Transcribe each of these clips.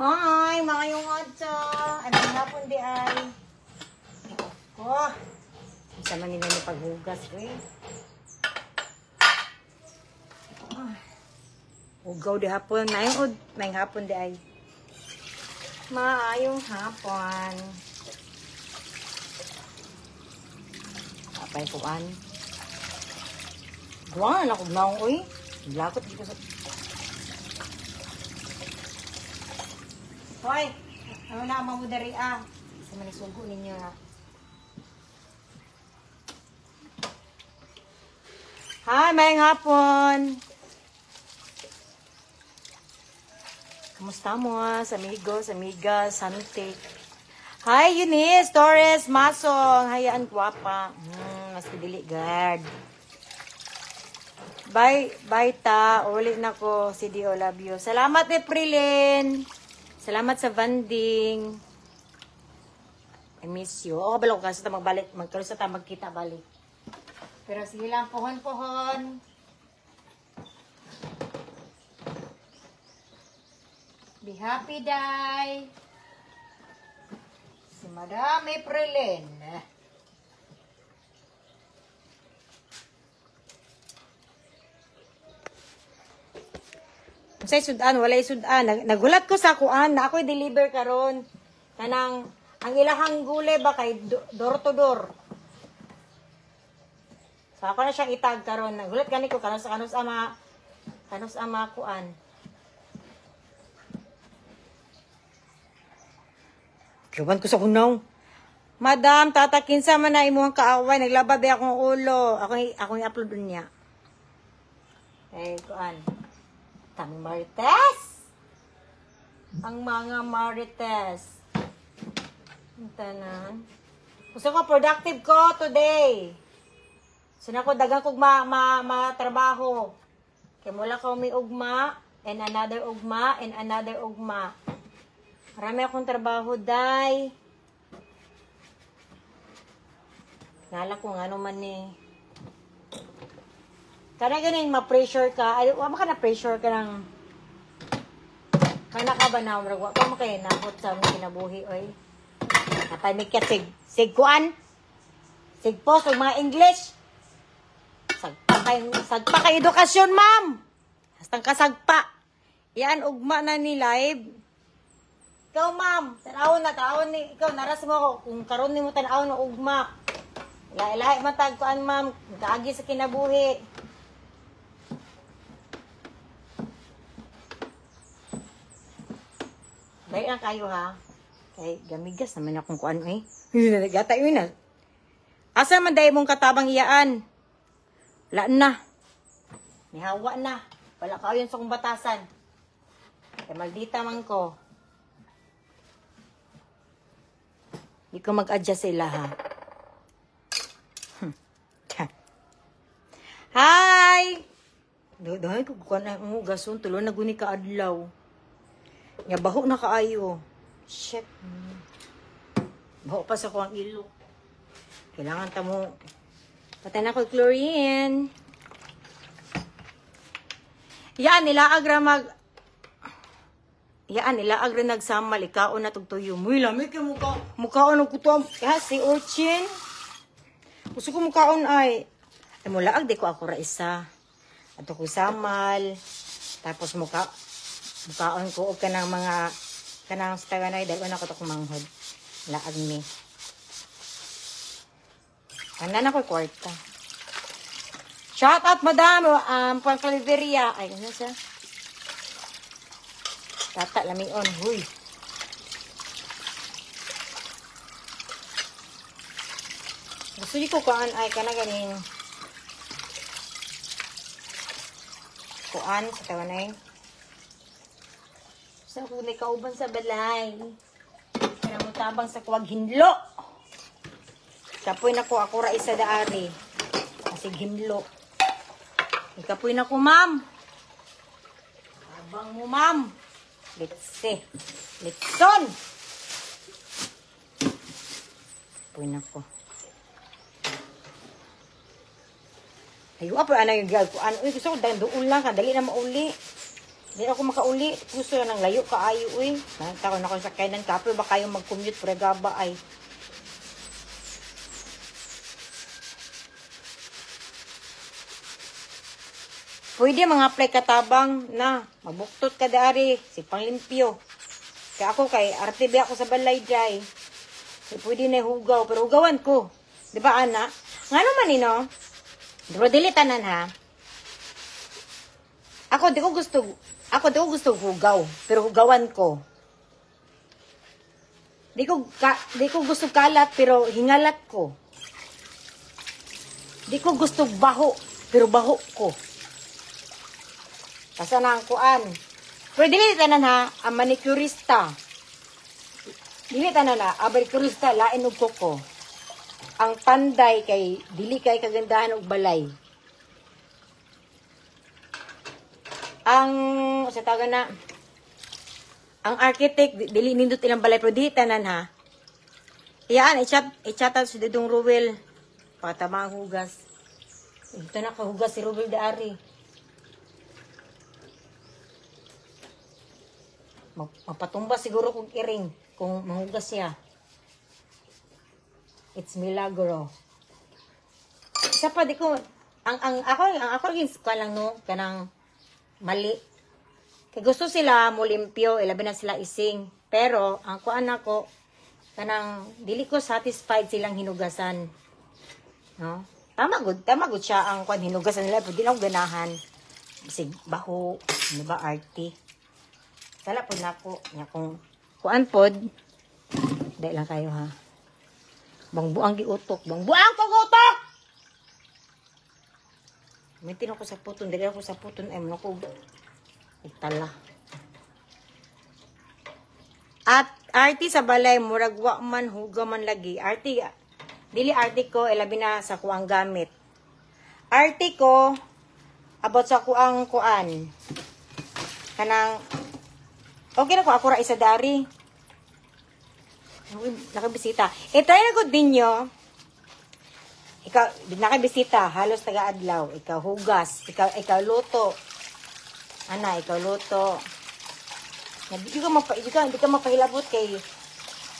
Hi, maayong adto. Anong hapon di ay? Oh, isa man nila ni paghugas ko eh. Ugaw di hapon. Maayong hapon di ay. Maayong hapon. Apay kuan. Guwan ako naong oy. Lakot dito sa... Hoy, ano na mo dari ah? Sa manisugo ninyo ha. Hi, mayang hapon. Kamusta mo amigos, amigas, sante? Hi, Eunice, Torres, Masong. Hayaan guwapa. Mas dili guard. Bye ta. Uli na ko. CDO, love you. Salamat, Eprilin. Salamat sa vending. I miss you. Oo, bala ko kasi magbalik. Magkaroon sa magkita balik. Pero sige lang, pohon-pohon. Be happy, Day. Si Madam Eprilin. Sa sudan, walay sudan. Nagulat ko sa kuan na ako'y deliver karon. Kanang ang ilahang gulay ba kay door to door. So ako na siyang itag karon. Nagulat gani ko kanus ama kuan. Kiwan ko sa kunaw. Madam, tatakin sa man na imuhang kaaway. Naglabad akong ulo. Akong i-upload niya. Eh, kuan. Tang Marites. Ang mga Marites. Tanan. Gusto ko productive ko today. Sina ko dagang kog trabaho. Kay mula ko may ugma and another ugma and another ugma. Marami akong trabaho, day. Nala ko nga naman eh. Kana ganin ma-pressure ka. Ay, wala ka na-pressure ka ng... Kana ka ba na? Wala ka mo kayo napot sa mga kinabuhi, oy. Napay may kat sig kuan. Sig post, mga English. Sagpa kay edukasyon, ma'am. Hastang kasagpa. Yan, ugma na ni live. Ikaw, ma'am. Tanawon ni. Ikaw, naras mo ako. Kung karon ni mo tanawon na ugma. Ilahi matag kuan, ma'am. Kaagi sa kinabuhi. Dahil lang kayo ha. Kay gamigas naman akong kuan eh. Gata yun na. Asa man dahil mong katabang iyaan? Wala na. Nihawa na. Wala ka yun sa kong batasan. Kaya maldita man ko. Hindi ko mag-adjust sila ha. Hi! Dahil ko kuan ay gason. Tulo na guni ka adlaw. Nga baho na kaayo. Shit. Baho pa sa kuwang ilo. Kailangan tamo. Patay na ko chlorine. Yan, nila agra nagsamal. Ikaon na tugtuyo. Muy lamig ka mukha. Mukhaon ang kutuam. Kaya si Urchin. Gusto ko mukhaon ay mulaag di ko ako raisa. Ato ko samal. Tapos mukhaon ko og kanang mga kanang staganay dahil una ko to kumanghod. Laag ni. Anan ako kwarta. Shout out madam pang Caliveria. Ay ano siya? Tata lamion, huy. Gusto ko kuan ay kana ganing kuan sa tawanay. Sa kunay kauban sa balay. Kaya mo tabang sa kuwag hinlo. Kapoy na ko ako ra isa daari. Kasi hinlo. Kapoy na ko, ma'am. Tabang mo, ma'am. Litse. Litson. Kapoy na ko. Ayo, apa ana yung gal ko? Ano, gusto ko doon lang ka. Dali na mauli. Hindi ako makauli. Gusto na ng layo kaayo eh. Takon ako sa kainan kape. Ba kayong mag-commute pre gaba ay. Pwede mga apply katabang na. Magbuktot ka dari. Si panglimpyo. Kaya ako kay RTB ako sa balay dry. Pwede na hugaw. Pero hugawan ko. Di ba, ana? Nga naman, Pero dilitanan, ha? Ako, di ko gusto hugaw. Pero hugawan ko. Di ko gusto kalat, pero hingalat ko. Di ko gusto baho, pero baho ko. Kasa na ang kuan. Pero dilitanan, ha? Ang manicurista. Dilitanan na. Ang manicurista, lain og ko. Ang panday kay dili kay kagandahan og balay. Ang sa taga na ang architect dili nindot ilang balay pero di tanan ha. Iyaan i-chat si Didong Ruel patama ang hugas. Ito na kahugas si Ruel Daari. Mapatumba siguro kung iring kung mahugas siya. It's milagro. Isa pa di ko ang ako lang no kanang mali. Kay gusto sila mo limpyo, ilabi na sila ising. Pero ang kuan ako kanang dili ko satisfied silang hinugasan. No? Tama good siya ang kuan hinugasan nila, pero di lang ganahan. Bisig baho, ano ba arty. Sala pod nako nya kung kuan pod. Dai lang kayo ha. Bangbuang giutok. Bangbuang ko utok! May tinok ko sa puton. Dali ako sa puton. Ay, mo ko. Itala. At arti sa balay, muragwa man, huga man lagi. Arti, dili arti ko, ilabi na sa kuang gamit. Arti ko, about sa kuang kuan. Kanang, okay na ko, ako ra isa dari. Nakabisita. Try na ko din nyo. Ikaw, nakabisita. Halos taga-adlaw. Ikaw hugas. Ikaw luto. Ana, ikaw luto. Hindi ka mapahilabot kay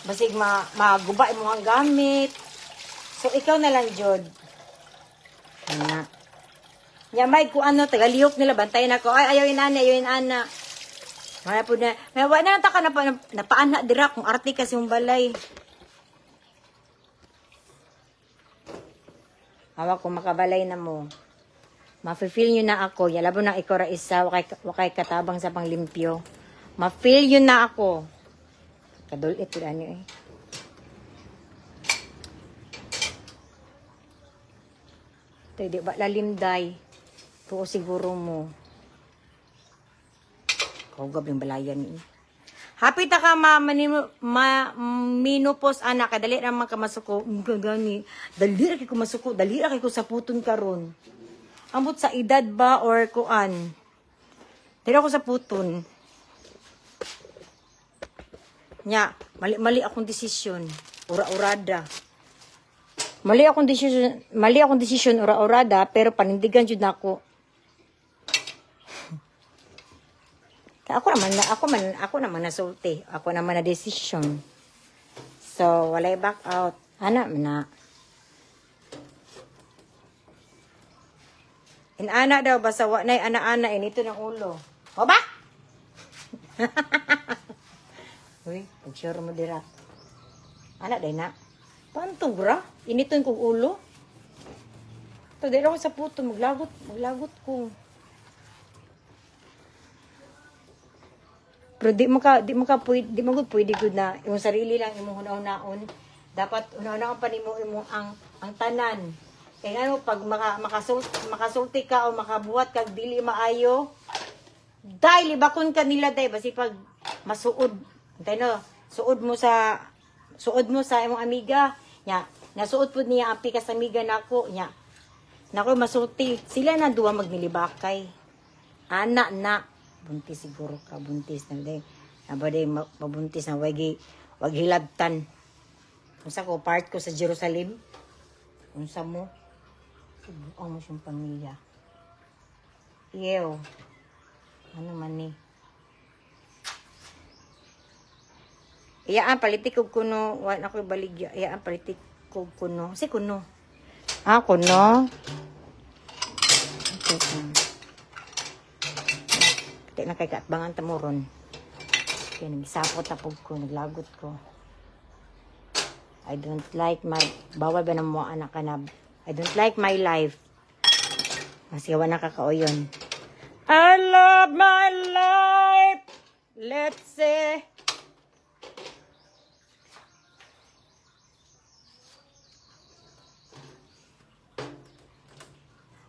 basig maguba mo ang gamit. So, ikaw na lang, Jod. Ana. Nyamay ko tagaliyok nila. Bantayin ako. Ay, ayawin ana. Wala po na. Wala na taka napaana dira kung arte kasi yung balay. Hawak ko makabalay na mo. Ma-feel nyo na ako. Yalabo na ikaw ra isa. Wakay katabang sa panglimpyo. Ma-feel nyo na ako. Kadulit ko nyo eh. Ito, di ba lalimday? Tuo siguro mo. Kaugab yung balayan ni. Happy ta ka minupos anak. Dali naman ka masuko. Gani. Dali ra kay ko masuko. Dali ra kay ko sa puton karon. Ambot sa edad ba or kuan. Dali ako sa puton. Nya, mali akong desisyon. Ura-urada. Mali akong desisyon ura-urada pero panindigan jud nako. Ako naman nasulti. Ako naman na decision. So, walay back out. Ana na. Inana daw, basta wanay ana-ana, inito ng ulo. O ba? Uy, pag-sure mo dira. Ana, day na. Pantugra? Initon kong ulo. Ito, day ako sa puto. Maglagot ko. Pero di mo pwede good na yung sarili lang imong hunaon. Dapat hunaon pa nimo imong ang tanan. Kaya ano pag makasulti ka o makabuhat kag dili maayo, dai libakon ka nila dai basi pag masuod. Antay no, suod mo sa imong amiga nya. Nasuod pud niya ang pikas amiga nako nya. Nako masulti sila na duwa magnilibakay. Ana na buntis siguro ka, buntis na day. Nabaday mabuntis na wag hilabtan. Unsa ko part ko sa Jerusalem. Unsa mo? Subukan mo siyang pamilya. Ano man ni? Iyaan palitik og kuno, wa na koy baligya. Iyaan palitik og kuno. Si kuno. Ah, kuno. Pati na kay kaatbangan tamuron. Kaya nagisapot na po ko, naglagot ko. I don't like my, bawal ba na mo anak ka na, I don't like my life. Kasi gawa na kakao yun. I love my life. Let's say.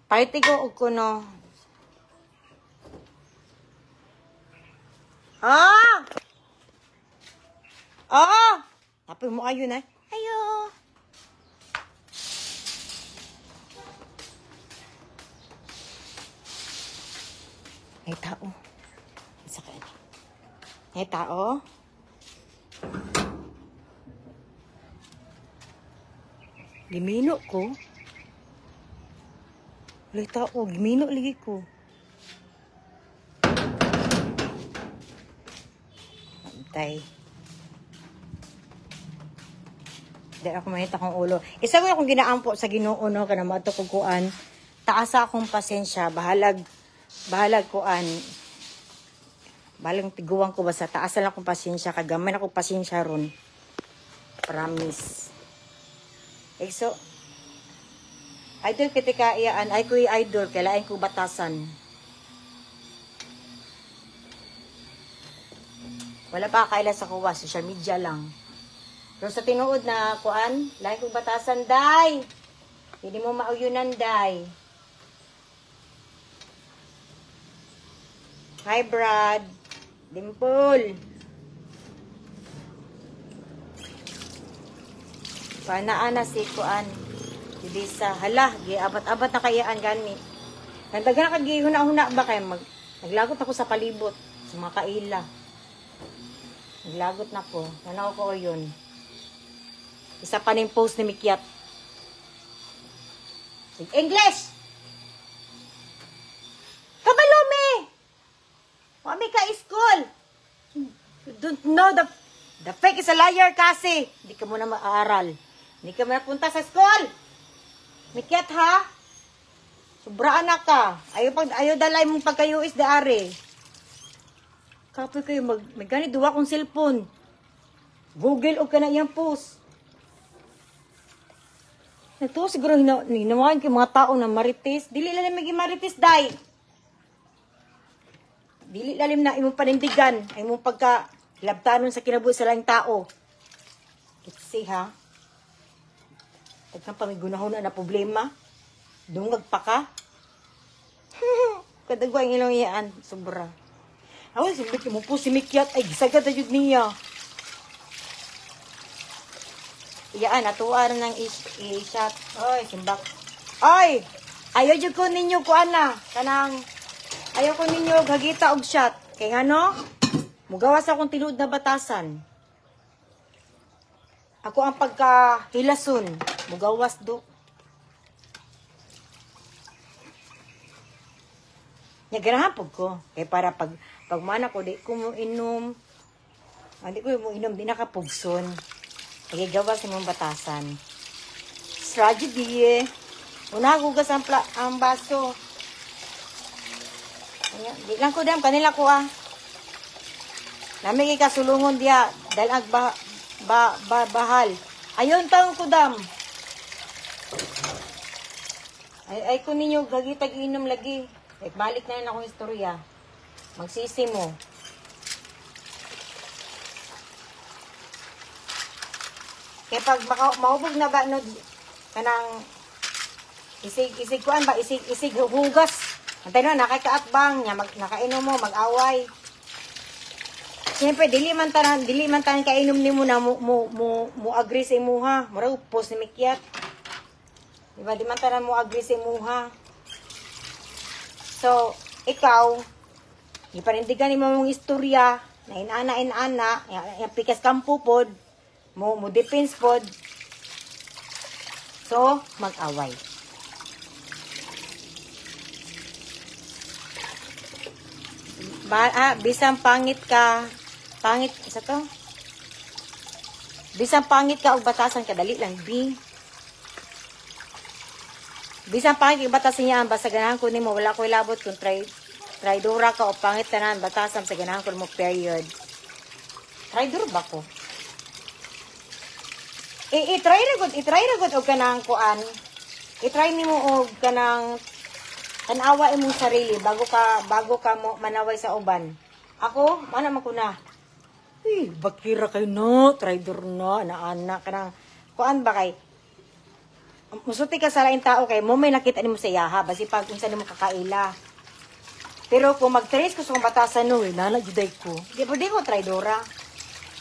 Party ko og kuno. Ah! Ah! Tapos mo kayo na. Ayo! May tao. Sakit. May tao. Gimino ko. May tao. Gimino lagi ko. Tay. Dahil ako manita kong ulo. Isa ko akong ginaampo sa Ginoo no kana mato ko kuan. Taasa akong pasensya, bahalag kuan. Balang tiguan ko basta taasa lang akong pasensya, kagamay akong pasensya ron. Promise. So idol kitika iyaan, ay ko'y idol, kailain ko batasan. Wala pa kaila sa kuwa, social media lang. Pero sa tinuod na kuan, lain kong batasan, day. Hindi mo mauyunan, day. Hi, Brad. Dimple. Paana si kuan. Hindi sa hala, abat-abat na kayaan gani. Nagdaga na kagihuna-huna ba kay naglagot ako sa palibot, sa mga kaila. Naglagot na po. Nanaw ko yun. Isa pa ning post ni Mikyat. English! Kabalumi! Wami ka school! You don't know the fake is a liar kasi. Hindi ka muna mag-aaral. Hindi ka muna punta sa school. Mikyat ha? Sobraan na ka. Ayaw dalay mong pagka-US daari. Kapoy kayo, may ganit duwa kong cellphone. Google o ka na iyang post. Ito siguro hinawain ko mga tao na marites. Dili lalim maging marites, day. Dili lalim na imong panindigan. Ay imong pagka-labtanon sa kinabuhi sa lang tao. Let's see, ha? Pagkang pamigunahon na problema. Dungag pa ka. Kadagwa ang ilang iyaan. Sobra. Awan, sabi mo po si Mikyat. Ay, gisagad na yun niya. Iyaan, natuwaan ng i-shot. Oy, simbak. Oy! Ayaw dyan ko ninyo ko, ana. Kanang, ayaw ko ninyo gagita og shot. Kaya nga, no? Mugawas akong tinuod na batasan. Ako ang pagkahilason. Mugawas do. Naganahan po ko. Kaya para pagmana ko, di ko mo inom. Di ko mo inom, di nakapugson. Nagagawa sa mong batasan. Tragedy eh. Una hugas ang baso. Ayan. Di lang ko dam, kanila ko ah. Namig ikasulungon diya. Dahil bahal. Ayon taong ko dam. Ay ko ninyo gagitag inom lagi. Balik na yun akong istorya. Magsisi mo. Kaya pag maubog na ba, no, kanang isig kuan ba, isig hugas. Antay na, nakakaatbang, nakainom mo, mag-away. Siyempre, dili man tanan kainom ni mo na mo agree sa imuha. Mura, post ni Mikyat. Diba, di man tanan mo agree sa imuha. So, ikaw, ipanindigan ni mo mong istorya, na inana, yung pikas kampo pod, mo defense pod. So, mag-away. Bisang pangit ka. Pangit, isa to? Bisan pangit ka og batasan kadali lang B. Bisan pangit kag batasan niya basta ganahan ko nimo wala koy labot kung traidora ka o pangit tanan batasan sa ganahan ko mo period. Traidor ba ko? I-try ra gud og kanang kuan. I-try nimo og kanang tanawa imong sarili bago ka mo manaway sa uban. Ako, mana man ko na. Bakira kayo no, traidor no, ana kanang kuan ba kay musuti ka sa lain tao kay mo may nakita nimo sa iyaha basi pag unsa nimo kakaila. Pero kung mag-trace ko sa batasan no, nana juday ko. Di ko traidora.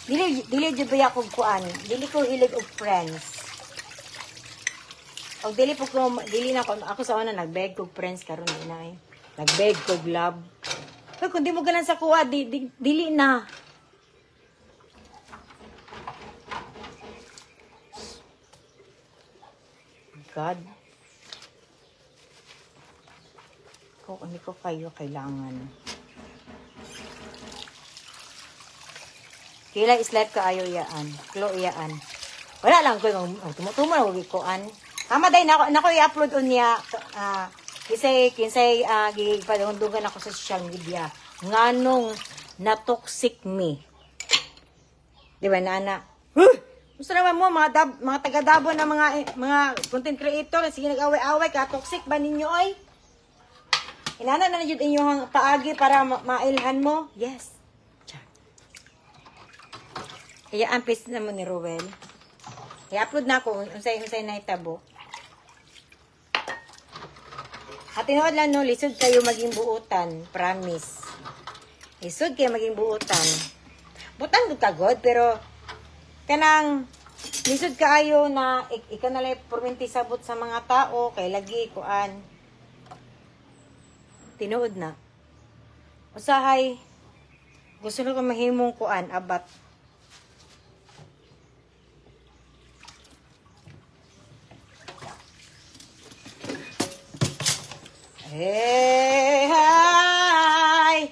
Dili jud ba ako kuan, dili ko hilig og friends. Og dili na ako sa una nagbeg kog friends karon di na eh. Nagbeg kog love. Pero kung di mo ganan sa kuha, dili na. God. Kung ano ko kayo kailangan. Kila islet ka ayo yaan. Klo yaan. Wala lang ko yung tumutumo na huwag koan. Tama day, nako i-upload on niya. Kinsay gigpadungan ako sa social media. Nganong na-toxic me. Di ba, nana? Gusto naman mo, mga taga-Dabo na mga content creator, sige nag-away-away ka, toxic ba ninyo, oy? Inana na yun inyong paagi para mailhan mo? Yes. Kaya ang piste naman ni Rowel. I-upload na ako, unsay na itabo. At tinood lang, no, lisod kayo maging buutan. Promise. Lisod kayo maging buutan. Butang do ka God, pero kanang lisod kaayo na ikaw na lang porminti sabot sa mga tao, kay lagi kuan. Tinood na. Usahay, gusto na ko mahimong kuan, abat. Hey, hi!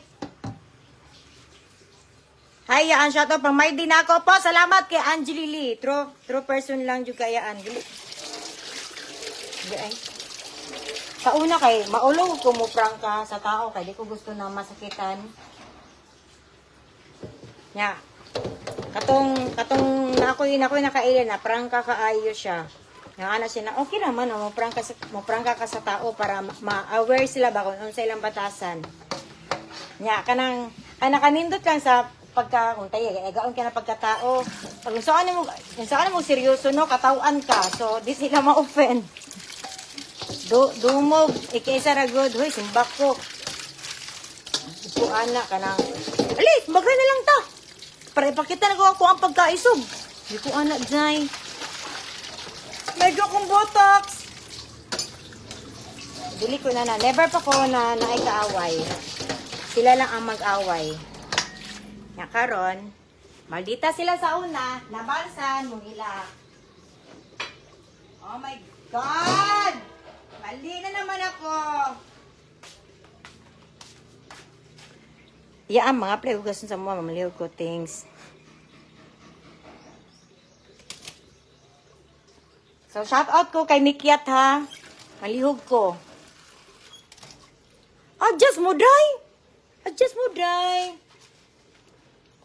Hi, yaan, shout out pang may din ako po. Salamat kay Angeli Lee. True person lang juga yaan. Hindi ay. Sa una kay, maulong ko mo prank ka sa tao kay di ko gusto na masakitan. Nya. Katong na ako'y nakailan na prank ka kaayo siya. Nga ana siya na okay naman mo prank ka sa tao para ma-aware sila ba kung unsay lang batasan. Nya kanang nakanindot lang sa pagka kung tayo gaon ka na pagkatao. Pag saan mo seryoso no katawan ka. So di sila ma-offend. Dumog ikisa ra good hoy simbak ko. Ito ana kanang ali bagay na lang ta. Para ipakita na ko ang pagkaisog. Di ko ana jay. Medyo kong botox. Dili ko na. Never pa ko na naikaaway. Sila lang ang mag-away. Nga karon, maldita sila sa una, nabalsan, mungila. Oh my God! Mali na naman ako. Yaan, mga playhugas sa mga mamalihog ko things. So, shout out ko kay Mikyat ha. Malihog ko. Adjust mo, day.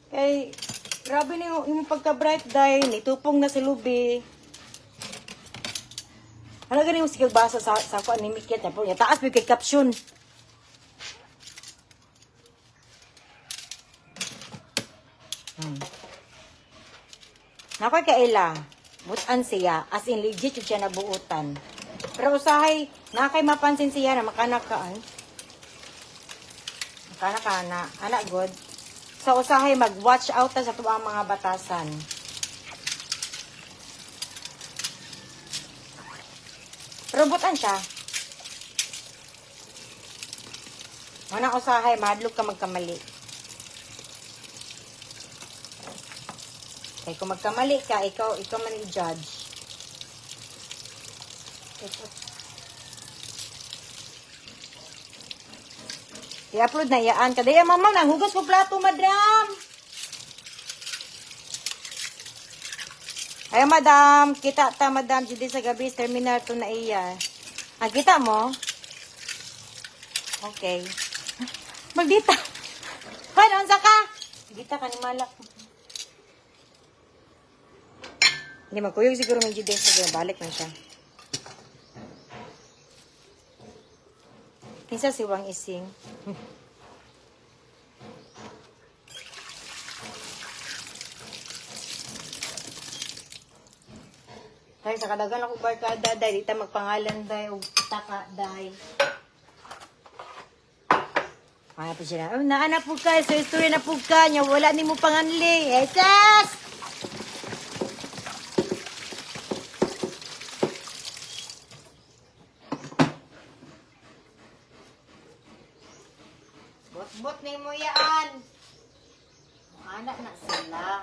Kay, grabe na yung pagka-bright, day. Nitupong na si Lubi. Ano ganun yung sigal basa sa kuan ni Mikyat. Taas mo kay caption. Nakoy kaila. Butan siya, as in legit yung siya nabuutan. Pero usahay, nakay mapansin siya na makanak ka, ay. Makanak ka na, anak good. So usahay, mag-watch out sa tuwang mga batasan. Pero butan siya. Manang usahay, madlog ka magkamali. Kaya kung magkamali ka, ikaw man i-judge. I-upload na yaan. Kadaya, mama, nanghugas ko plato, madam. Ay, madam. Kita ta, madam. Dito sa gabi, terminal to na iya. Ah, kita mo? Okay. Maldita. Paano, unsa ka? Maldita ka ni Malak. Hindi, magkuyog siguro may Dito sa balik na siya. Kinsa si Wang Ising. Dahil sa kadagan ako barkada, dahil dito magpangalan dahil o taka dahil. Kaya po siya na, naana po ka, so history na po ka, niya wala ni mo panganli. Jesus! Bot-bot ni mo yaan. Anak na sila.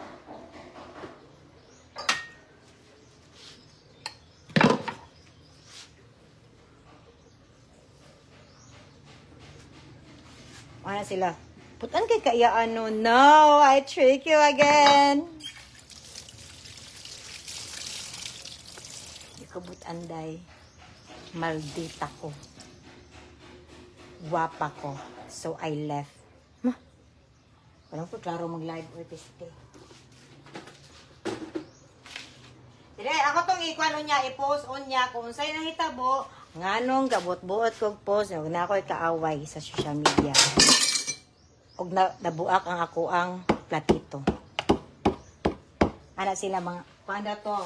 Ano sila? Putan kay kaya ano? No, I trick you again. Ikabut anday. Maldita ko. Guwapa ko. So I left. Ma, walang po klaro mag-live or piste. Dire, ako tong ikuano niya, i-post on niya kung sa'yo nahitabo. Nganong gabot-buot kog post, huwag na ako'y kaaway sa social media. Huwag nabuak ang ako ang platito. Ano sila mga, paano to?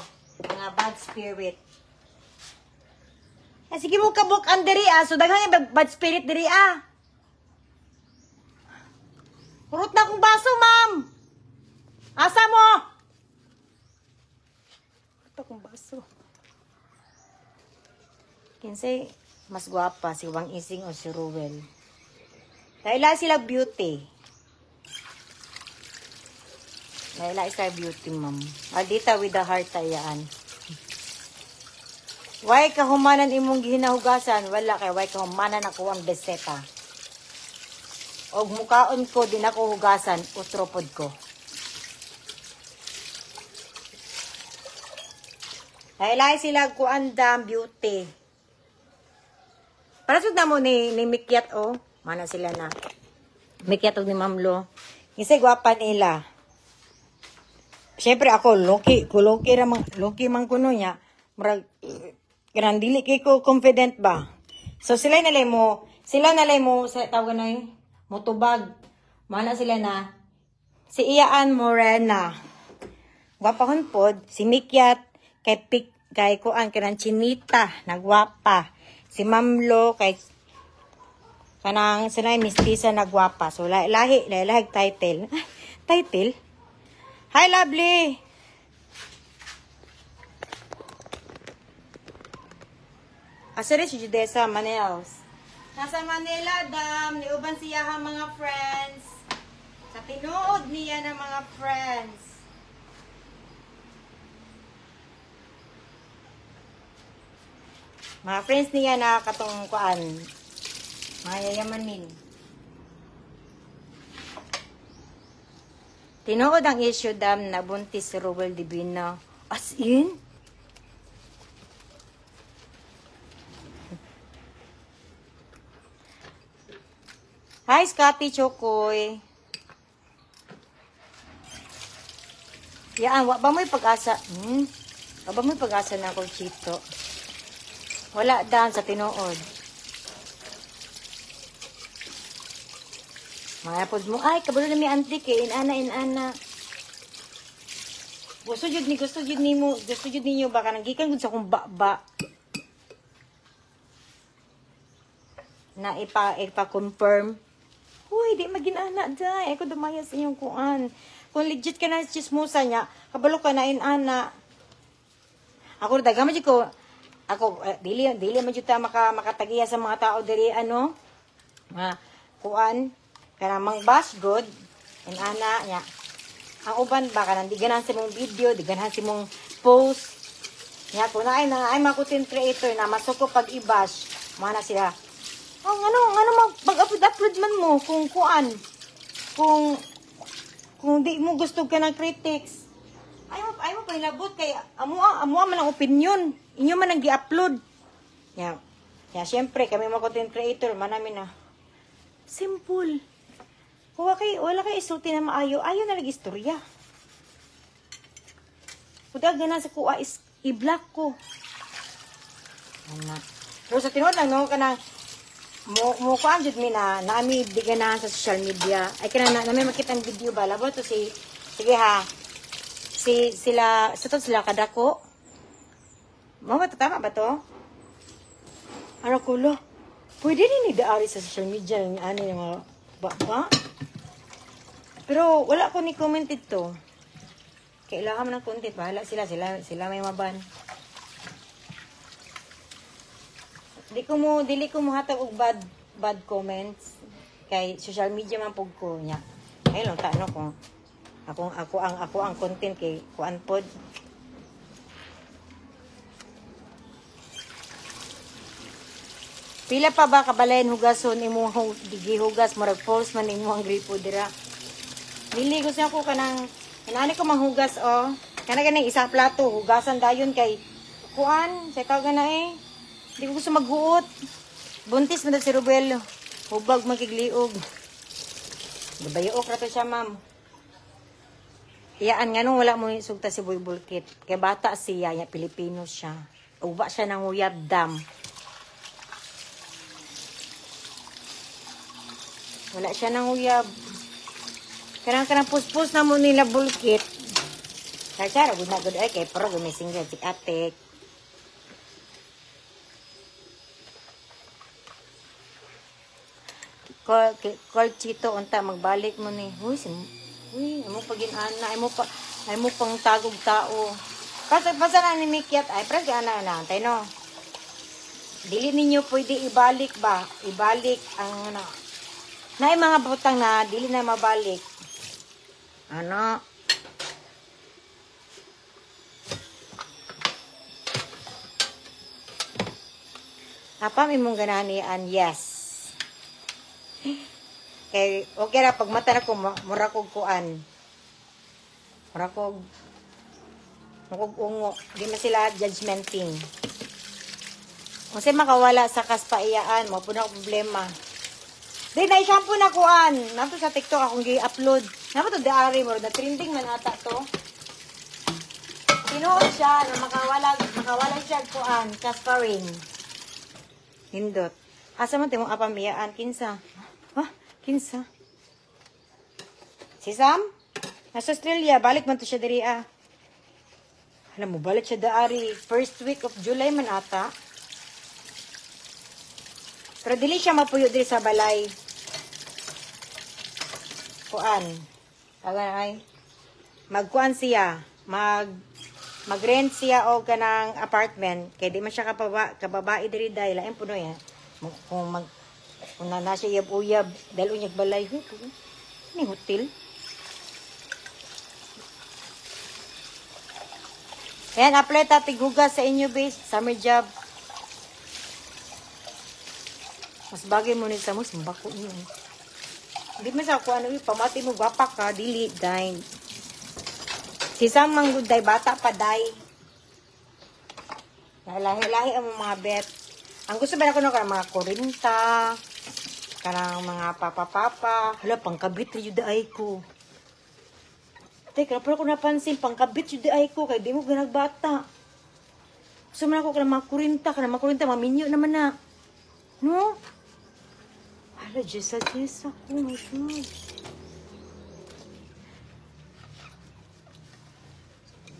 Mga bad spirit. Eh, sige mo kabuk ang diri so daghang yung bad spirit diri Purot na akong baso, ma'am! Asa mo? Purot akong baso. Kinsay, mas gwapa si Wang Ising o si Ruel. Dahil sila beauty. Dahil sila beauty, ma'am. Aldita with the heart tayaan. Why kahumanan imong gihinahugasan? Wala kay why kahumanan ako ang beseta. Og mukaon ko din ako hugasan, utropod ko. Dahil sila kuandam beauty. Para sud na mo ni Mikyat mana sila na. Mikyat og ni Mamlo. Kasi gwapa nila. Siyempre ako loki man kuno niya. Murag dili kay ko confident ba. So sila nalay mo sa tawag na mutubag. Mana sila na si Ian Morena. Gwapahon pod si Mikyat kay kuan kanang Chinita nagwapa. Si Mamlo kay kanang sila mistisa nagwapa. So lahi title. Title. Hi lovely. Asere si Judesa Manels. Nasa Manila, dam. Niuban siya ha mga friends. Sa tinuod niya ng mga friends. Mga friends niya na katong kuan. Mga yayamanin. Tinuod ang issue, dam, na buntis si Ruel Divina. As in? Hi, Scotty Chokoy. Yan, wa ba mo'y pag-asa? Wa ba mo'y pag-asa na ako, Chito? Wala daan sa tinuod. Mayapod mo, ay, kabalo na may antik eh. Inana. Gusto jud ninyo, baka nanggikan gud sa kong ba. Na ipa-confirm. Uy, di maginana dyan. Ako dumaya sa inyong kuan. Kung legit ka na chismosa niya, kabalo ka na inana. Ako, dagama dyan ko. Ako, dili man dyan makatagiya sa mga tao diri, kuan, kanang mang bash good, inana niya. Ang uban ba, kanang di ganahan sa mong video, di ganahan sa mong post. Niya, kung ay makutin creator na masuko pag i-bash, mana sila. Ano mag-upload man mo kung kuan. Kung di mo gusto ka ng critics. Ay, ay mo pailabot kay amo man ang opinion. Inyo man ang gi-upload. Ya. Ya, syempre kami mga content creator man namin na. Simple. Wala kay isulti na maayo. Ayaw na lagi istorya. Kuda gana sa kuha is i-block ko. Ana. Pero sa tinuod lang no kanang mo kuan jud mi na nami di ganahan sa social media. Ay kana na may makita ang video ba labo to si sige ha. Sila kadako. Mama tama ba to? Ano kulo? Pwede din idaari sa social media ng ano yung mga ba? Pero wala ko ni commented to. Kailangan mo ng content. Bahala sila may maban. Dili ko mo hatag og bad comments kay social media man pug ko nya. Ay lang ta ano ko ako ang content kay kuan pod. Pila pa ba kabalayan hugason imong digihugas murag false man imong gripo dira. Dili ko siya ko kanang ko manghugas oh. Kana ganing isang plato hugasan dayon kay kuan sa tawag na eh. Di ko gusto maghuot. Buntis na si Rubel. Hubag magigliog. Gabayok ra to siya ma'am. Iyaan nga nung wala mo sugta si Boy Bulkit. Kay bata siya, Pilipino siya. Uba siya ng uyab dam. Wala siya ng uyab. Kanang puspos na mo nila bulkit. Kaya gud na gud ay kay pero gumising si Atek. Call Chito unta magbalik mo ni. Uy, amo pagin-ana, amo pang tagog tao. Kasi basta na ni Mikyat ay pres ana antay no. Dili ninyo pwede ibalik ba? Ibalik ang ano. Naay mga butang na dili na mabalik. Ano? Apa imong gananian? Yes. Kay okay ra pag mata na ko mura kog kuan. Mura kog ungo, di na sila judgmenting. Kasi makawala sa kaspaiyaan mo puno problema. Di na shampoo na kuan. Nato sa TikTok akong gi-upload. Nato to diary mo na trending man ata to. Tinuod siya na makawala siya kuan, kasparing. Hindot. Asa man timong apamiyaan kinsa? Ha? Kinsa? Si Sam? Nasa Australia, balik man to siya diri ah. Alam mo, balik siya daari. First week of July man ata. Pero dili siya mapuyo diri sa balay. Kuan. Tagan ay. Magkuan siya. Mag-rent siya o kanang apartment. Kaya di man siya kababae diri dahil. Lain puno yan. Kung na siya uyab. Dahil unyag balay. Ini hotel. Ayan, apply tatig hugas sa inyo base. Summer job. Mas bagay mo nito sa mo, simbako niyo. Hindi mo sa ako ano, pamati mo, gwapa ka, dili, dahil. Si Sam manggod, dahil bata pa, dahil. Lahi-lahi ang mga bet. Ang gusto ba na ko na mga korinta, karang mga papa-papa. Hala, pangkabit rin yung daay ko. Teka, pero ko napansin, pangkabit yung daay ko, kaya di mo ganagbata. Gusto mo na ako karang mga korinta, maminyo naman na. No? Hala, Jessa. Oh my God.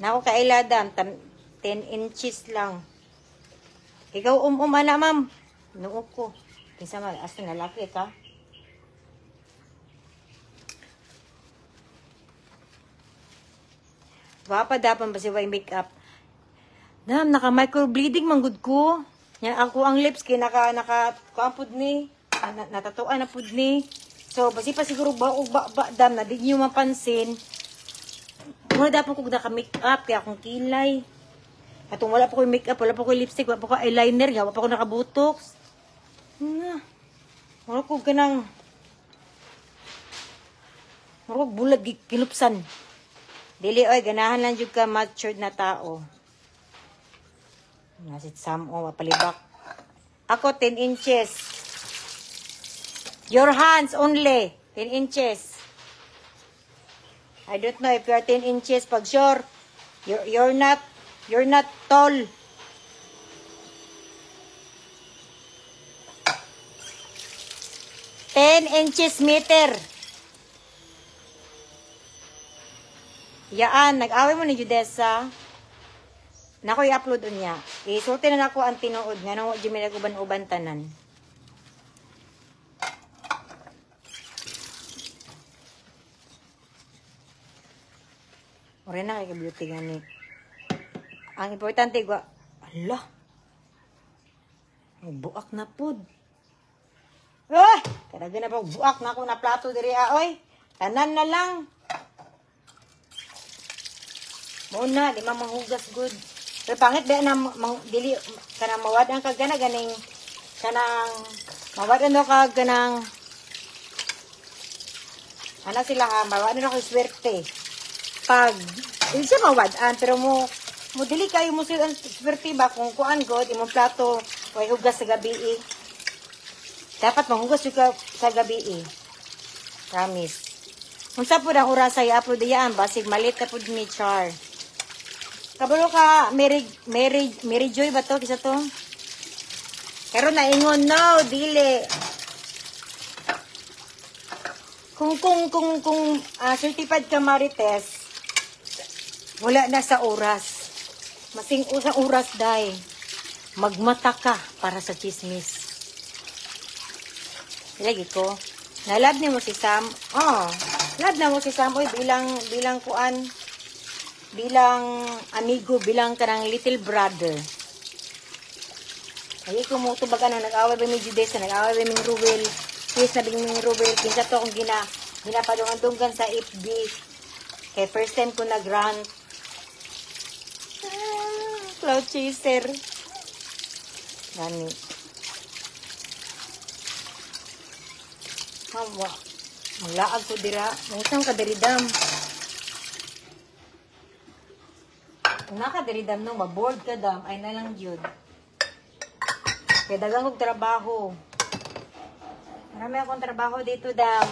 Nako kailadam, 10 inches lang. Ikaw ana ma'am. Noo ko. Kinsa man as na lalaki ka? Wapa dapan ba si way makeup? Dam naka microbleeding manggod ko. Yan ako ang lips kay naka kuampod ni. Natatuan na pud ni. So basi pa siguro ba dam na di niyo mapansin. Wala dapat ko naka-makeup kaya akong kilay. Atong wala pa ko makeup, wala pa ko lipstick, wala pa ko eyeliner, wala pa ko naka-botox. Wala ko ganang bulag kinupsan. Dili, oy, ganahan lang jud ka matured na tao. Nasit Sam, oh, mapalibak. Ako, 10 inches. Your hands only, 10 inches. I don't know if you are 10 inches. Pag sure, you're not tall. Inches meter. Yaan, nag-away mo ni Judessa. Nako i-upload niya. Isulti na nako ang tinuod nga nang di mi nag-uban-uban tanan. Ore na kay beauty gani. Ang importante gwa, ala. Buak na pud. Ay, karaga na pa buak na ako na plato diri oy. Tanan na lang. Muna, di manghugas good. Pero pangit ba na dili kana mawad ang kagana ganing kanang mawad ano kag kanang ana sila ha mawad na ko swerte. Pag hindi siya mawadan pero mo dili kayo mo sila swerte ba kung kuan god imong plato way hugas sa gabi. Dapat manghugas ka sa gabi. Promise. Kung sa po ang oras ay upload yan, basig malit na po ni Char. Kabalo ka, Mary Joy ba to? Kisa to? Pero naingon, no, dili. Kung certified ka Marites, wala na sa oras. Masing sa oras, day. Magmata ka para sa chismis. Lagi ko. Nalab niya mo si Sam. Oh, lab na mo si Sam. Uy, bilang kuan. Bilang amigo. Bilang kanang little brother. Ay, kung mo ito baga na nag-away ba mi Judesa, nag-away ba mi Ruel. Please na bing mi Ruel. Kinsa to akong ginapadungan-dungan sa FB. Kaya first time ko nag-rant. Cloud chaser. Gani. Hawa. Maglaag ko dira. Nangitang kadaridam. Kung nakadaridam no, maboard ka dam, ay na lang yun. Kaya dagang kong trabaho. Marami akong trabaho dito dam.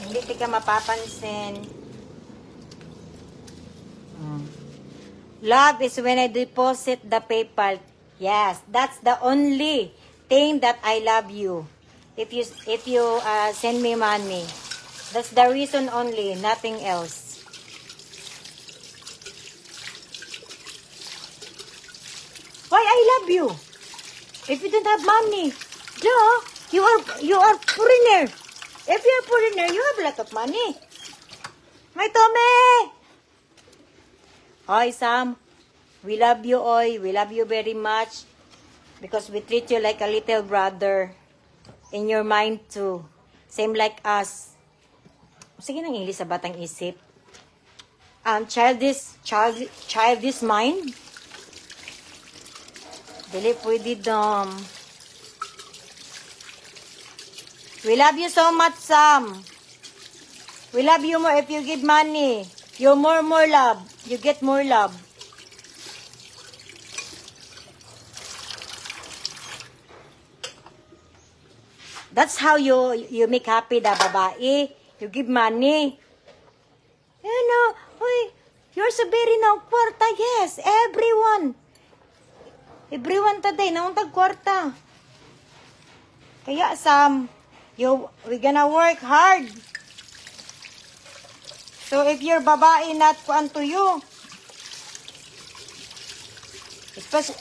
Hindi ka mapapansin. Love is when I deposit the PayPal. Yes, that's the only thing that I love you. If you send me money, that's the reason only, nothing else. Why I love you? If you don't have money, duh, you are foreigner. If you are foreigner, you have a lot of money. My Tommy. Oy Sam, we love you, oy. We love you very much because we treat you like a little brother. In your mind too. Same like us. Sige nang English sa batang isip. Childish mind. Dili pwede dam. We love you so much, Sam. We love you more if you give money. You more love. You get more love. That's how you make happy the babae. You give money. You know, uy, you're so very now kwarta. Yes, everyone. Everyone today, nauntag kwarta. Kaya Sam, we gonna work hard. So if your babae not kuan to you,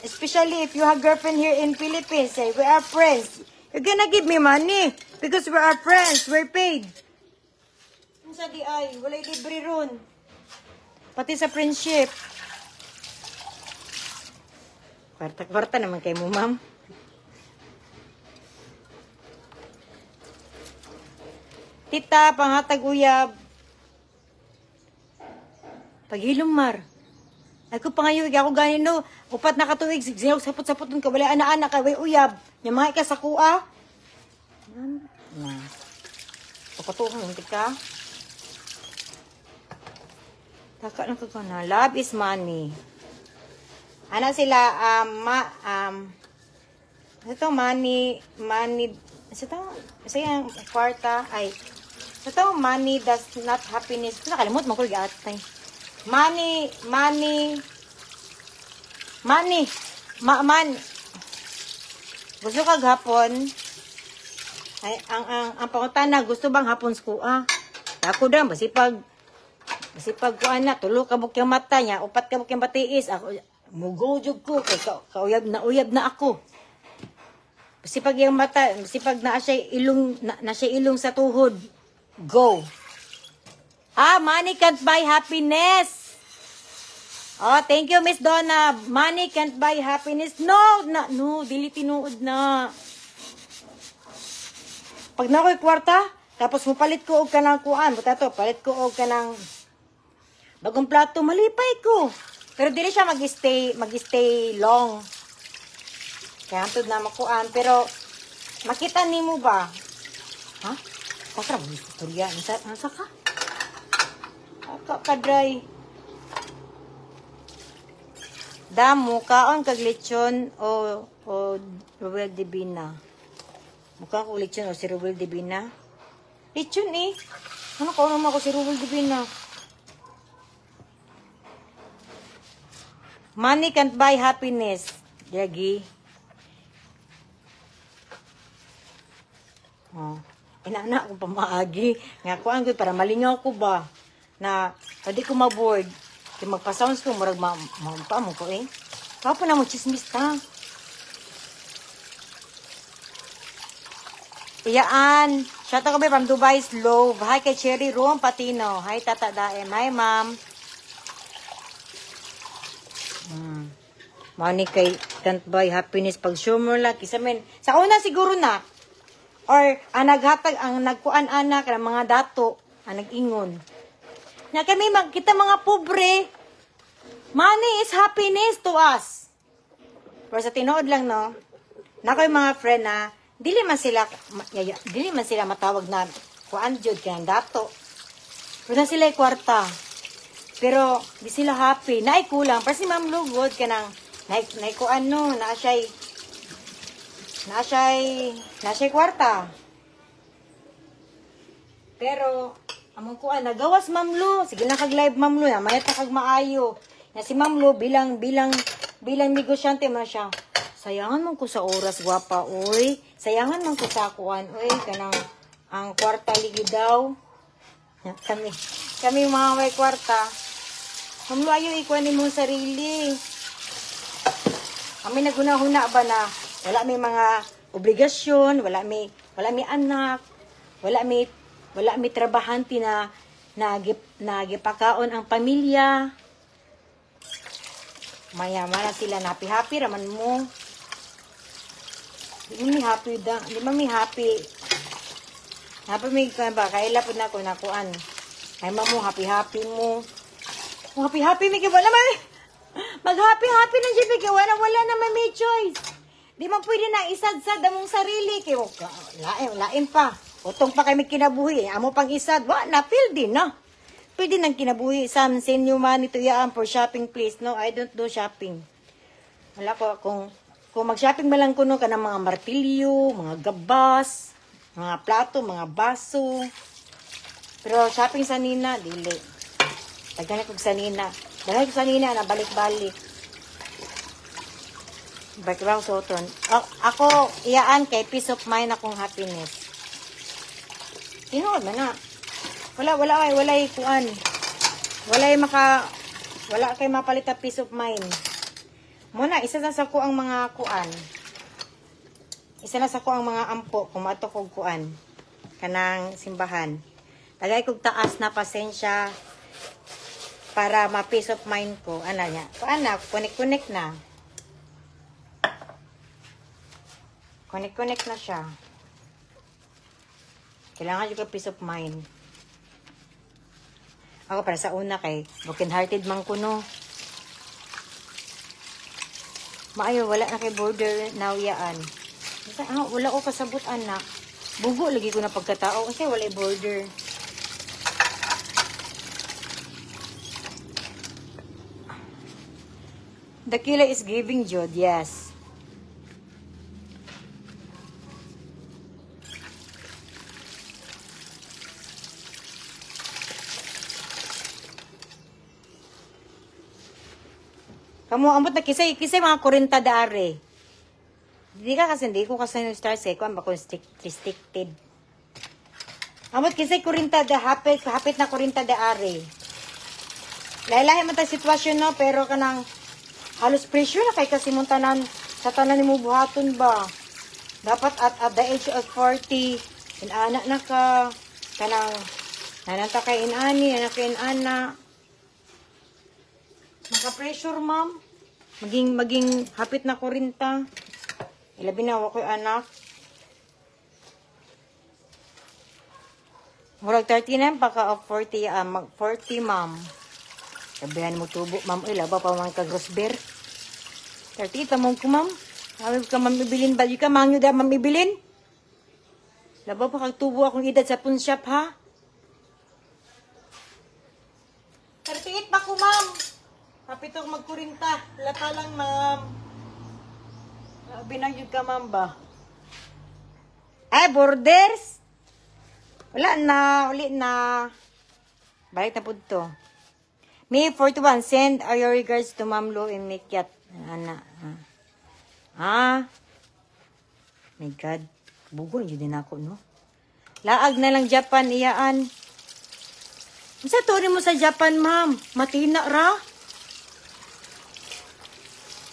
especially if you have girlfriend here in Philippines, say we are friends. You're gonna give me money because we are friends. We're paid. Sa di ay, wala libre ron. Pati sa friendship. Kwarta naman kay mo, ma'am. Tita, panghatag uyab. Paghilom mar. Ako pangayog, ako ganin no. Upat na katuig, sigsayaw, sapot-sapot nun ka. Wala anak-anak, kaway uyab. Yung mga ka sa kuha. Na. Pakatuhan, hindi ka. Kaka ko na. Love is money. Ano sila, ito, money, yung kwarta, ito, money does not happiness. Nakalimut mo ko, gatay. Money, gusto kag hapon, ay, ang pangutana, gusto bang hapon skuha? Ako daw, masipag kuha na, tulo ka bukyang mata niya, upat ka bukyang batiis, ako, mugojog ko, kay uyab na ako. Masipag yung mata, masipag na siya ilong sa tuhod, go. Money can't buy happiness. Oh, thank you, Miss Donna. Money can't buy happiness. No, dili tinuod na. Pag na ako'y kwarta, tapos mupalit ko og kanang kuan, palit ko og kanang bagong plato, malipay ko. Pero dili siya mag-stay long. Kaya antod na makuan, pero makita nimo ba? Ha? Pasra mo istorya, nasa ka? Kadray. Damo kaon kag lechon o Ruel Divina. Mukha ko lechon o si Ruel Divina. Lechon eh. Ano kaon naman ako si Ruel Divina? Money can't buy happiness. Yagi. Oh. Inana ko pamaagi. Nga ko ang para malingaw ko ba na pwede ko ma-board. Kaya magpa-sounds ko, murag mampa mo ko eh. Kapo na mo, chismis ta. Iyaan. Shout out ko ba from Dubai Slow. Hi kay Cherry Room Patino. Hi Tata Daem. Hi ma'am. Money kay can't buy happiness pag sure lang. Kisamin. Sa una siguro na. Or ang naghatag, ang nagkuan anak ng mga dato, ang nag-ingon. Na kami kita mga pobre, money is happiness to us. Pero sa tinood lang no, na ko'y mga friend na dili man sila matawag na kuan jud kanang dato. Pero na sila kwarta. Pero di sila happy, naay kulang. Pero si Ma'am Lugod kanang naay kuan no, na siya'y kwarta. Pero among kuan nagawas Ma'am Lu. Sige na kag live Ma'am Lu. Namaya ta kag maayo. Na si Ma'am Lu bilang negosyante man siya. Sayangan man ko sa oras gwapa oy. Sayangan man ko sa kuan oy kanang ang kwarta ligi daw. Kami mga may kwarta. Ma'am Lu ayo ikuan nimo sarili. Kami naguna-huna ba na wala may mga obligasyon, wala may anak, wala may trabahante na nagipakaon ang pamilya. Mayaman na sila, happy raman mo. Di mo happy da, di mo happy. Happy may ba kaila pud na ko nakuan. Ay mo happy mo. Happy may wala man. Mag-happy na siya, wala na may choice. Di man pwede na isadsad among sarili. Kaya lain pa. Utong pa kami kinabuhi. Amo pang isad. Na feel din na. Pwede nang kinabuhi. Some send you money to yaan for shopping please. No, I don't do shopping. Wala ko. Kung mag-shopping mo lang kuno ka ng mga martilyo, mga gabas, mga plato, mga baso. Pero shopping sa nina, dili. Tagana kog sa nina. Dahil ko sa nina na balik-balik. Background soton. Ako, iyaan kay peace of mind akong happiness. Tinood man na. Wala kuan. Wala kay mapalit na peace of mind. Muna, isa na sa ko ang mga kuan. Isa na sa ko ang mga ampo kung mato kog kuan. Kanang simbahan. Tagay kog taas na pasensya para ma-peace of mind ko. Ano niya? Kuan na, connect na. Connect na siya. Kailangan yung peace of mind. Ako para sa una kay broken-hearted man ko no. Maayo, wala na kay border now yaan. Wala ko kasabot anak. Bugo lagi ko na pagkatao kasi wala border. Dakila is giving Jud, yes. Kamu ambot na kisay mga 40 daare. Hindi ko kasi start say ko ba restricted. Ambot kisay 40 da hapit na 40 daare. Lahi-lahi man ta sitwasyon no, pero kanang halos pressure na kay kasi mong tanan sa tanan nimo buhaton ba. Dapat at the age of 40, inana na ka kanang nananta kay inani, anak kay inana. Maka-pressure, ma'am. Maging hapit na 40. Ilabi na ako yung anak. Murag 39 paka of 40, mag 40, ma'am. Sabihan mo tubo, ma'am. Laba pa mga kag-rosber. 30, tamong ko, ma'am. Sabi ka, ma'am, ibilin. Bali ka, ma'am, yun ma'am, ibilin. Laba pa kag tubo akong edad sa pawn shop, ha? 38 pa ko, ma'am. Kapit ako magkurinta. Lata lang, ma'am. Binagyod ka, ma'am ba? Ay, borders! Wala na. Uli na. Balik na po ito. May 41. Send your regards to Ma'am Lo and Mikyat. Ana. My God. Bugon yun din ako, no? Laag na lang Japan, iyaan. Sa tuloy mo sa Japan, ma'am. Matina ra.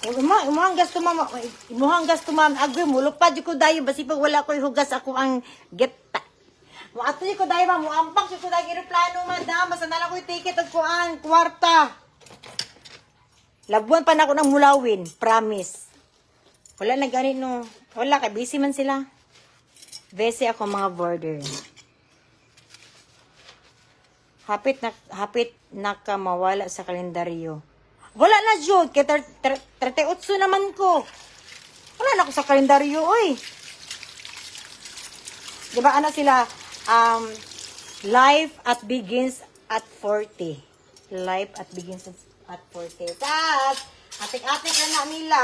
Imuhang gasto, ma'am. Imuhang gasto, ma'am. Agoy mo. Lupad ko dayo. Basi pag wala ko ihugas ako ang geta. Muato ko dayo, ma'am. Muampak ko dayo aeroplano, madam. Basta nalang ko yung ticket at ko ang kwarta. Labuan pa na ako ng mulawin. Promise. Wala na ganit, no. Wala ka. Busy man sila. Busy ako mga border. Hapit na ka mawala sa kalendaryo. Wala na, Jud. Kaya 38 naman ko. Wala na ako sa kalendaryo, oy. Diba, ano sila? Life at begins at 40. Life at begins at 40. Tapos, atik-atik na na nila.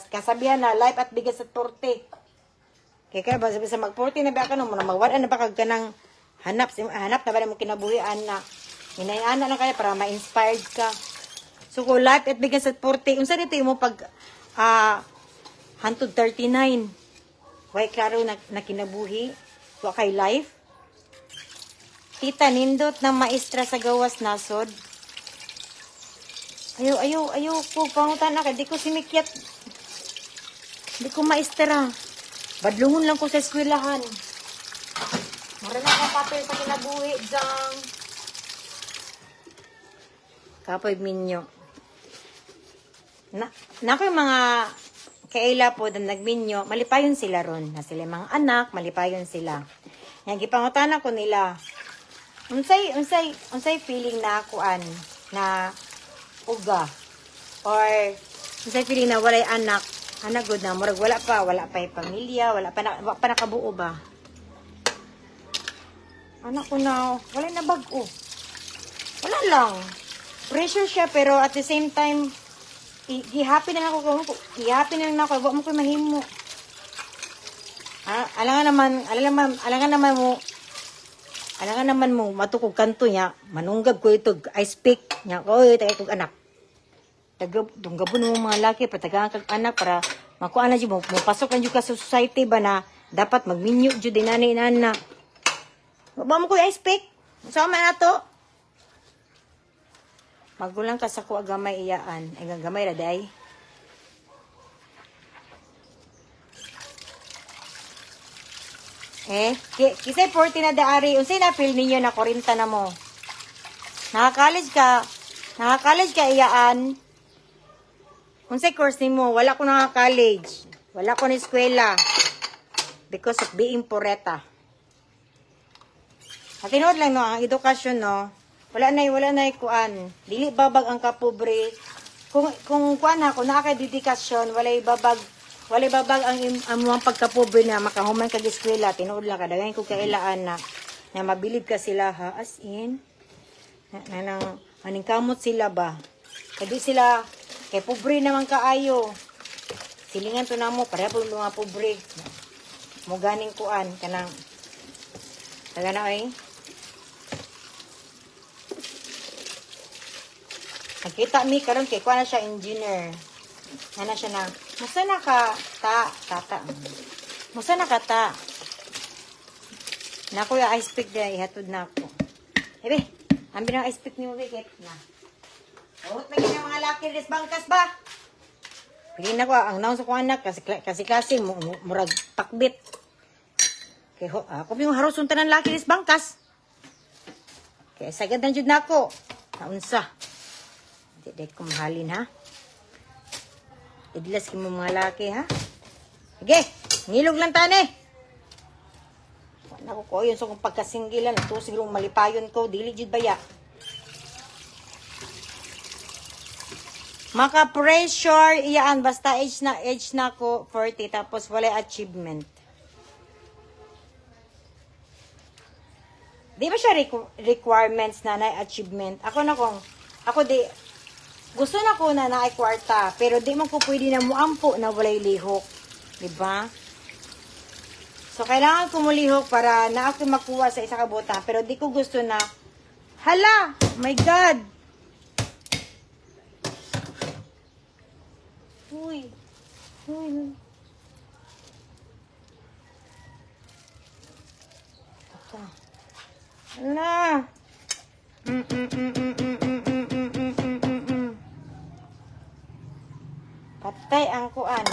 Kasabihan na, life at begins at 40. Kaya ba, sabi sa mag-40 na ba ka no? Mag-1 na ba kag ka ng hanap na ba na mo kinabuhian na hinayana na kaya para ma-inspired ka. So, kung life at begins at 40, unsa dito yung mo pag hantod 39. Why, klaro na kinabuhi. Wa kay life. Tita, nindot na maestra sa gawas nasod. Ayaw po. Pangutan na ka. Di ko simikyat. Di ko maestra. Badlungon lang ko sa eskwelahan. Mara na akong papel sa kinabuhi. Dang. Kapoy minyo. Na ko yung mga kaila po na nagminyo, malipayon sila ron. Na sila mga anak, malipayon sila. Yang gipangutan ko nila. Unsay feeling na akuan na uga or unsay feeling na walay anak good na murag wala pa yung pamilya, wala pa nakabuo ba. Anak ko na wala na bag-o. Wala lang. Pressure siya pero at the same time i-happy na ako. I-happy na ako. Wa mo ko mahimo. Alangan naman mo matukog kanto niya. Manunggab ko ito ice pick niya. Oy, tagay kog anak. Tunggabon mo mga laki patagaan kag anak para makuha na jud mo pasok na jud ka sa society ba na dapat magminyo jud dinani inana. Wa mo ko ice pick. Sama na to. Magulang ka sa kuha gamay iyaan. Ay gamay ra day. Kisay 40 na daari. Unsay na feel ninyo na 40 na mo? Naka-college ka iyaan. Unsay course nimo? Wala ko naka-college. Wala ko na eskwela. Because of being pureta. At tinood lang no, ang edukasyon no. Wala na kuan. Dili babag ang kapobre. Kung kuan ako na dedikasyon, walay babag ang amuang pagkapobre na makahuman kag eskwela. Tinuod lang kadaghan ko kailaan na mabilib ka sila ha as in. Aning kamot sila ba? Kadi sila Kay pobre naman kaayo. Silingan to na mo, para po mga pobre. Mo ganing kuan, kanang, taga na ay. Nakita mi karon kay kuan na siya engineer. Ana siya na, musta na ka, tata. Musta na ka, ta? Nako ya ice pick dia ihatod na ako. Ebe, ambi na ice pick ni mo wicket na. Ot lagi na mga laki res bangkas ba? Pili na ko ang naon sa ko anak kasi klase murag pakbit. Kay ako yung haros unta ng laki res bangkas. Kay sagad na jud nako. Naunsa. Di ko mahalin ha. Idlas ki mo mga laki ha. Sige, ngilog lang tani. Nako ko yun so kung pagkasinggilan ito siguro malipayon ko dili jud baya. Maka-pressure, iyaan, basta age na ko, 40, tapos wala achievement. Di ba siya requirements na achievement? Gusto na ko na kwarta, pero di man ko pwede na muampo na walay lihok. Di ba? So, kailangan ko mulihok para na ako makuha sa isa kabutan, pero di ko gusto na, hala, my God! Uy. Ito. Ala. Patay ang kuan.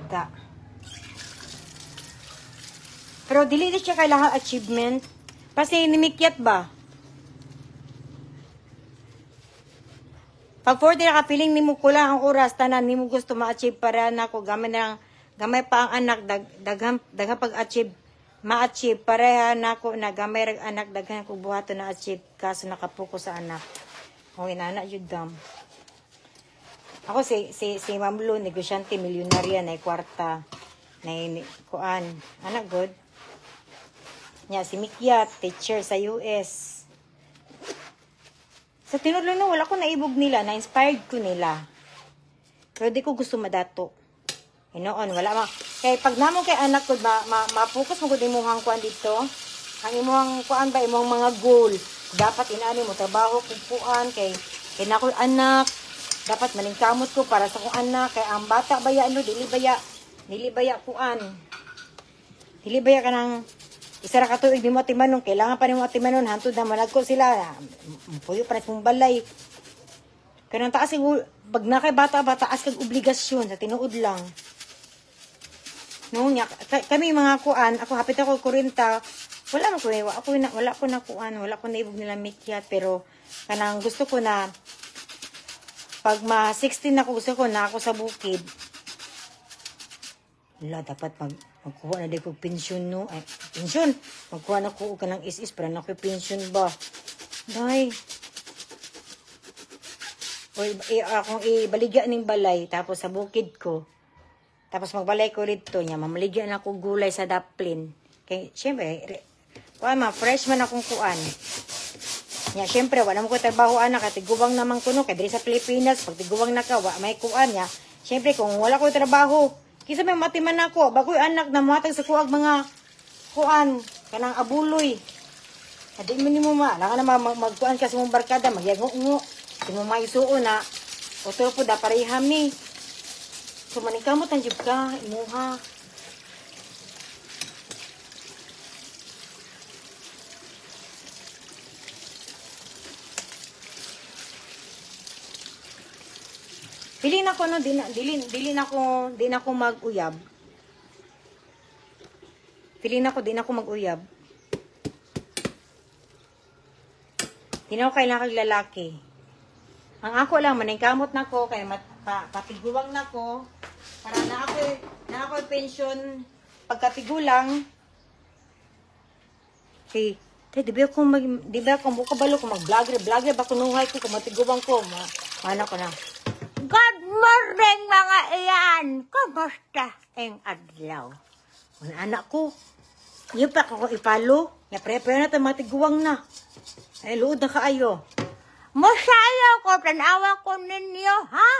Da. Pero dili siya kailangan achievement. Kasi nimikyat ba? Pag 40 na kapiling ni mo kulang ang oras, tanan ni mo gusto ma-achieve para na ko gamay pa ang anak, daghang pag-achieve, ma-achieve, pareha na ko na gamay rag anak, daghang ko buhato na achieve, kaso nakapuko sa anak. O inana yun dam. Ako si Ma'am Lu, negosyante, milyonarya, na kwarta, na kuan, anak good. Nya si Mikyat, teacher sa US. Sa tinudlo no, wala ko naibog nila, na-inspired ko nila. Pero di ko gusto madato. Inoon, wala ma. Kaya pag namon kay anak ko, ma-focus mo ko din mong kuan dito. Ang imong kuan ba, imong mga goal. Dapat inaani mo, trabaho, kupuan, kay nako anak. Dapat maningkamot ko para sa kong anak. Kaya ang bata baya, dili baya kuan. Dili baya ka ng isa ra ka tuig di mo atimanon, kailangan pa ni mo atimanon, hantod na managko sila. Puyo pa na itong balay. Kanang taas, pag na kay bata, taas kag obligasyon, sa tinuod lang. No, kami mga kuan, ako hapit ako 40, wala ko na kuan, wala ko na ibog nila mikyat, pero kanang gusto ko na, pag ma-16 ako, gusto ko na ako sa bukid. Wala, dapat magkuha na din ko pensyon, no? Ay, pensyon! Magkuha na ko ka ng is para na ko pensyon ba? Day. O, akong ibaligya ng balay, tapos sa bukid ko, tapos magbalay ko rito niya, mamaligyan ako gulay sa daplin. Kaya, syempre, freshman akong kuan. Nya, syempre, wala mo ko trabaho anak, at tiguwang naman ko, no? Kaya diri sa Pilipinas, pag tiguwang na ka, may kuan niya. Syempre, kung wala ko trabaho, kisa may matiman ako, bagoy anak na muhatag sa kuag mga kuan, kanang abuloy. Adi mo ni mo ma, lang na magkuan ka sa mong barkada, magyagungo. Di mo maisuo na, otro po da pareham ni. So manikamot ang jib ka, imuha. Pili na ko no, di na ko mag-uyab. Pili na ko, di na ko mag-uyab. Di na ko kailangan kag lalaki. Ang ako lang, maningkamot na ko, kaya patiguwang na ko, para na ako pension, pagkatigulang, okay, di ba akong bukabalo, kung mag-vlogger ba kunuhay ko, kung matiguwang ko, mana ko na. Good morning mga iyan! Kumusta ang adlaw? Ang anak ko, yung pa ako ipalo, na prepare na ito matiguwang na. Ay, luod na kaayo. Masayaw ko, tanawa ko ninyo, ha?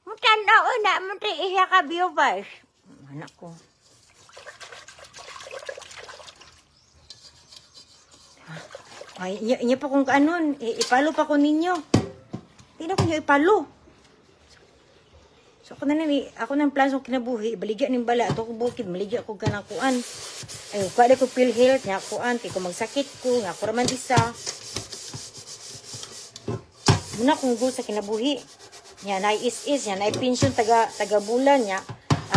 Matanaw na, mati isa ka viewers. Anak ko. Ay, inya pa kung kaanon. Ipalo pa ko ninyo. Hindi na ko nyo ipalo. So, ako nang plan sa kinabuhi. Baligya ng bala. Ato ko bukid. Maligya ko ganang kuan. Ay, kada ko feel health. Nga kuan. Di ko magsakit ko. Nga ako raman isa. Muna kung go sa kinabuhi. Yan, ay is-is. Yan, ay pension taga bulan. Yan,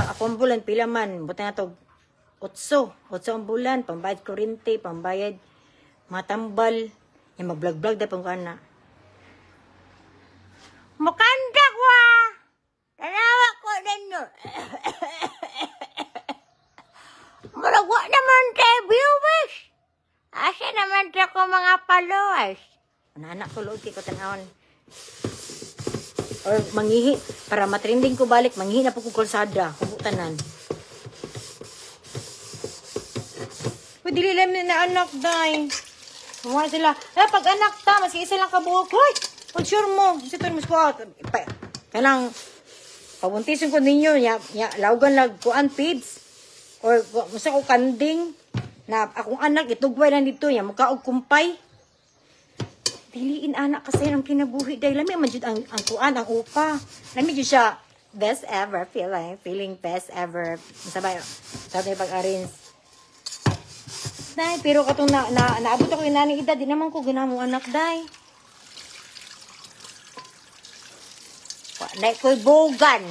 akong bulan, pila man. Buta na to, 8. 8 ang bulan. Pambayad kurente, pambayad matambal. Yan, mag-vlog-vlog na pang kana. Makanda ko, ha? Tanawa ko ninyo. Maragwa naman tayo viewers. Asa naman tayo ko mga followers. Anak ko, lood ko tanawon. Or mangihi, para matrending ko balik, mangihi na po ko kalsada, kubutanan. Pwede lang na anak, day. Mga sila, pag anak ta, mas isa lang kabuhok, hoy, pag sure mo, sito mas ko out. Kanang, pabuntisin ko ninyo, laugan lag kuan pids, or masa ko kanding, na akong anak, itugway lang dito, mukhaog kumpay. Diliin anak kasi ang kinabuhi dahil lami man jud ang kuan ang upa. Lami jud siya best ever feeling best ever. Sabay pag-arrange. Dai pero katong naabot ako inani edad di naman ko ginamong anak dai. Dai ko'y bogan.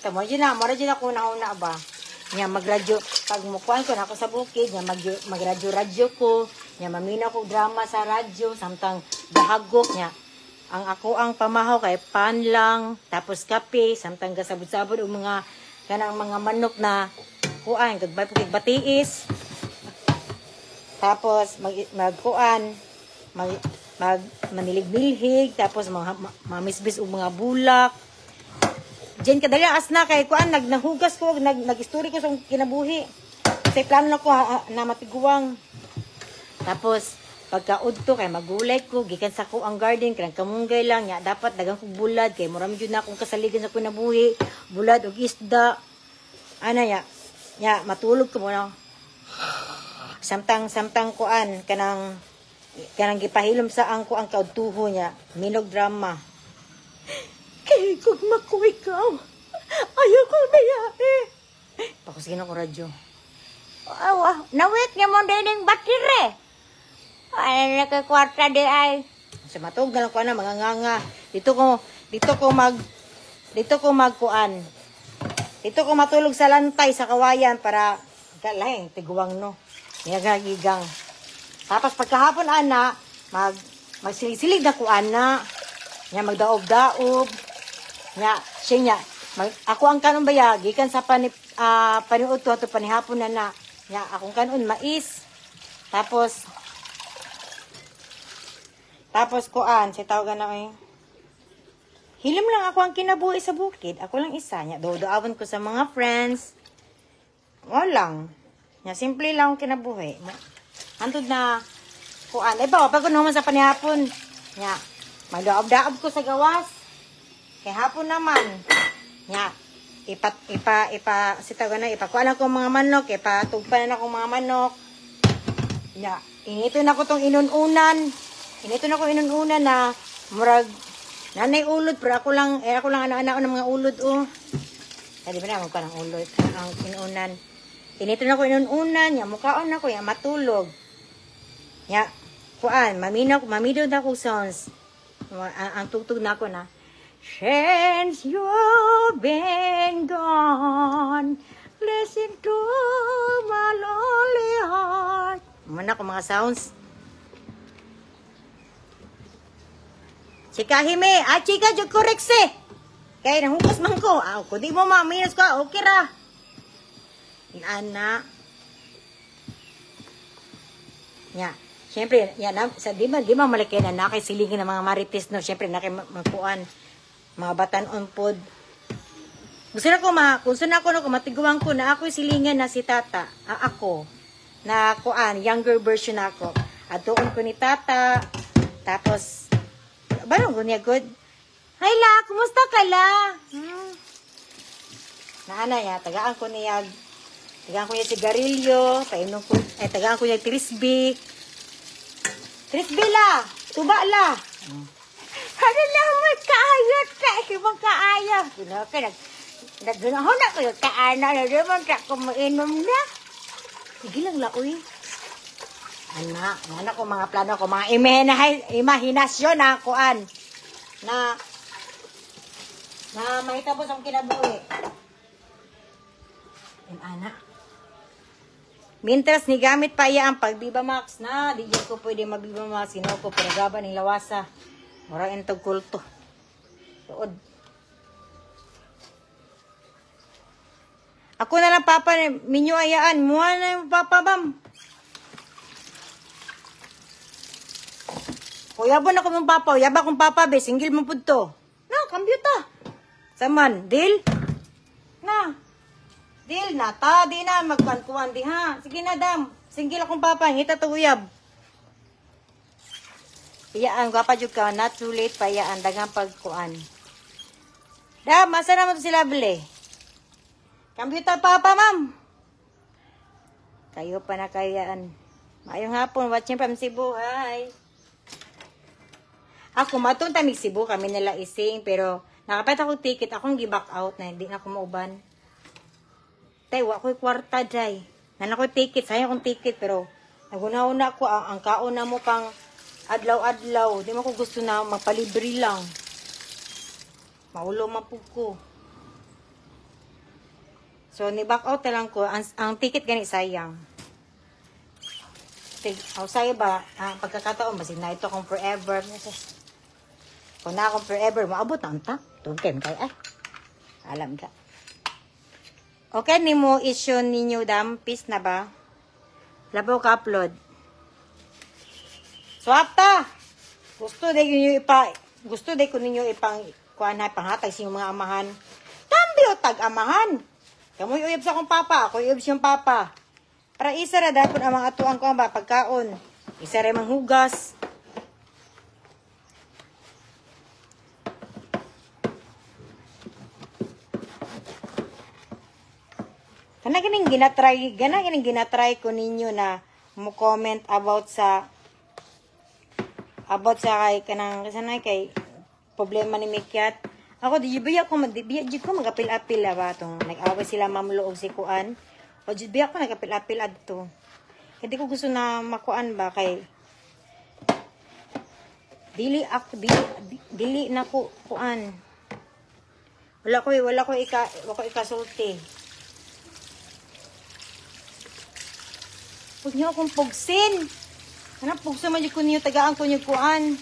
Tamo jud na, mara jud ako nauna ba. Nya magradyo pag mukuan ko na ako sa bukid, nya magradyo ko. Nya mamina ko drama sa radyo, samtang dahagok niya. Ang ako ang pamahaw kay pan lang, tapos kape, samtang gasabod-sabod og mga kanang mga manok na kuan, kagbay po batiis. Tapos magkuan, manilig-milhig, tapos mamisbis og mga bulak. Diyan kadali asna kay kuan nagnahugas ko, nag-story ko sa kinabuhi. Kasi plano na ko na matiguang. Tapos, pagka-udto, kay magulay ko, gikan sa ko ang garden, kanang kamunggay lang, dapat dagang kong bulad, kay maraming yun na akong kasaligan sa kunabuhi, bulad o isda, matulog ko muna. Samtang kuan, kanang gipahilom sa ang kaudtuho niya, minog drama. Kay kung maku ikaw, ayaw ko mayahe. Pakusigin ako radyo. Nawit niya mo din yung batire. Ay, nakakwarta di ay. Sa matog na lang ko na, mga nganga. Dito ko magkuan. Dito ko matulog sa lantay, sa kawayan, para, lahing, tiguang no. Nagagigang. Tapos pagkahapon, ana, magsilig na kuan na. Magdaob-daob. Ako ang kanon baya, gikan sa paniud to, panihapon na. Akong kanon, mais. Tapos kuan, si tawagan na hilom lang ako ang kinabuhi sa bukid. Ako lang isa niya. Doawan ko sa mga friends. Walang. Simple lang ang kinabuhi. Antod na kuan. Pag naman sa panihapon. Magdaob-daob ko sa gawas. Kay hapon naman. Si tawagan na, ipakuan ako mga manok. Ipatugpan na akong mga manok. Inito na ko tong inununan. Inito na ko inununan na murag nanay ulod pero ako lang anak-anak ng mga ulod Di ba na magpa ng ulod ang inunan. Inito na ko inunan mukhaon na ko matulog. Kuan mamido na ko sounds. Ang tugtog na ko na since you've been gone, listen to my lonely heart. Mana ko mga sounds. Chika Hime, chika jud correct se. Kay nahugas man ko. Kung di mo minus ko, okay ra. Ana. Siyempre, di ba malaki na nakaisilingin ng mga marites, no? Siyempre, magkuan, mga batan-on pod. Gusto na ko, matiguan ko na ako silingan na si tata. Ako, na kuan, younger version ako. Atuon ko ni tata. Tapos, barong ko niya good. Hi la, kumusta ka la? Naana niya, tagaan ko niya sigarilyo, tagaan ko niya trisby. Trisby la, tuba la. Ano naman kaayot ka? Ibang kaayot. Naggunahon na kayo kaana na naman ka kumainom na. Sige lang la, uy. Anak ko mga plano ko, mga imahinasyon na kuan. Na mahitapos ang kinabuhi. Anak. Mintras ni gamit pa iya ang pagbiba max na. Di ko pwede mabiba max. Sino ko pinagaban ng lawasa. Mura entog kulto. Tuod. Ako na lang papa. Minyo ayaan. Mua na yung papa bam. Uyabon ako mong papa. Uyaba akong papa be. Single mo po to. No, kambyo ta. Saman. Deal? Na. Deal na. Ta. Di na. Magkuhan-kuhan. Di ha. Sige na dam. Single akong papa. Ngita to uyab. Payaan. Gwapa dyan ka. Not too late. Payaan. Dagang pagkuhan. Dam. Masa naman to sila beli? Kambyo ta papa ma'am. Kayo pa na kayaan. Maayong hapon. Watching from Cebu. Hi. Ako matun tamig Cebu kami nila ising pero nakapet ako ticket akong gi-back out na hindi na ako mauban. Tay wa ko'y kwarta day. Nan ako ticket sayang akong ticket pero naguna-una ako ang kaon na mo pang adlaw-adlaw. Di mo ko gusto na magpalibre lang. Maulo mapug ko. So ni back out na lang ko ang ticket gani sayang. Say ba ang pagkakataon basin na ito akong forever. Kung na akong forever, maabot na anta. Tugken kay ay. Alam ka. Okay, ni mo issue ninyo dam. Peace na ba? Labaw ka upload. Swap ta! Gusto day ko ninyo ipang kuan na panghatag sa mga amahan. Tambio tag amahan. Kamoy uyab sa akong papa. Ako uyab siyang papa. Para isa ra dapon ang mga atuang ko ang pagkaon. Isa ra manghugas. Kana ganing ginatry ko ninyo na mo comment about sa kay kanang sanay kay problema ni Mikyat. Ako di biya ko magapil-apil ba tong nag-away sila mamluog si kuan. O di biya ko nagapil-apil adto. Hindi ko gusto na makuan ba kay dili na ko kuan. Wala ko ikasulti. Huwag niyo akong pugsin. Hanap pugso man yung kunyo, tagaan ko yung kuan.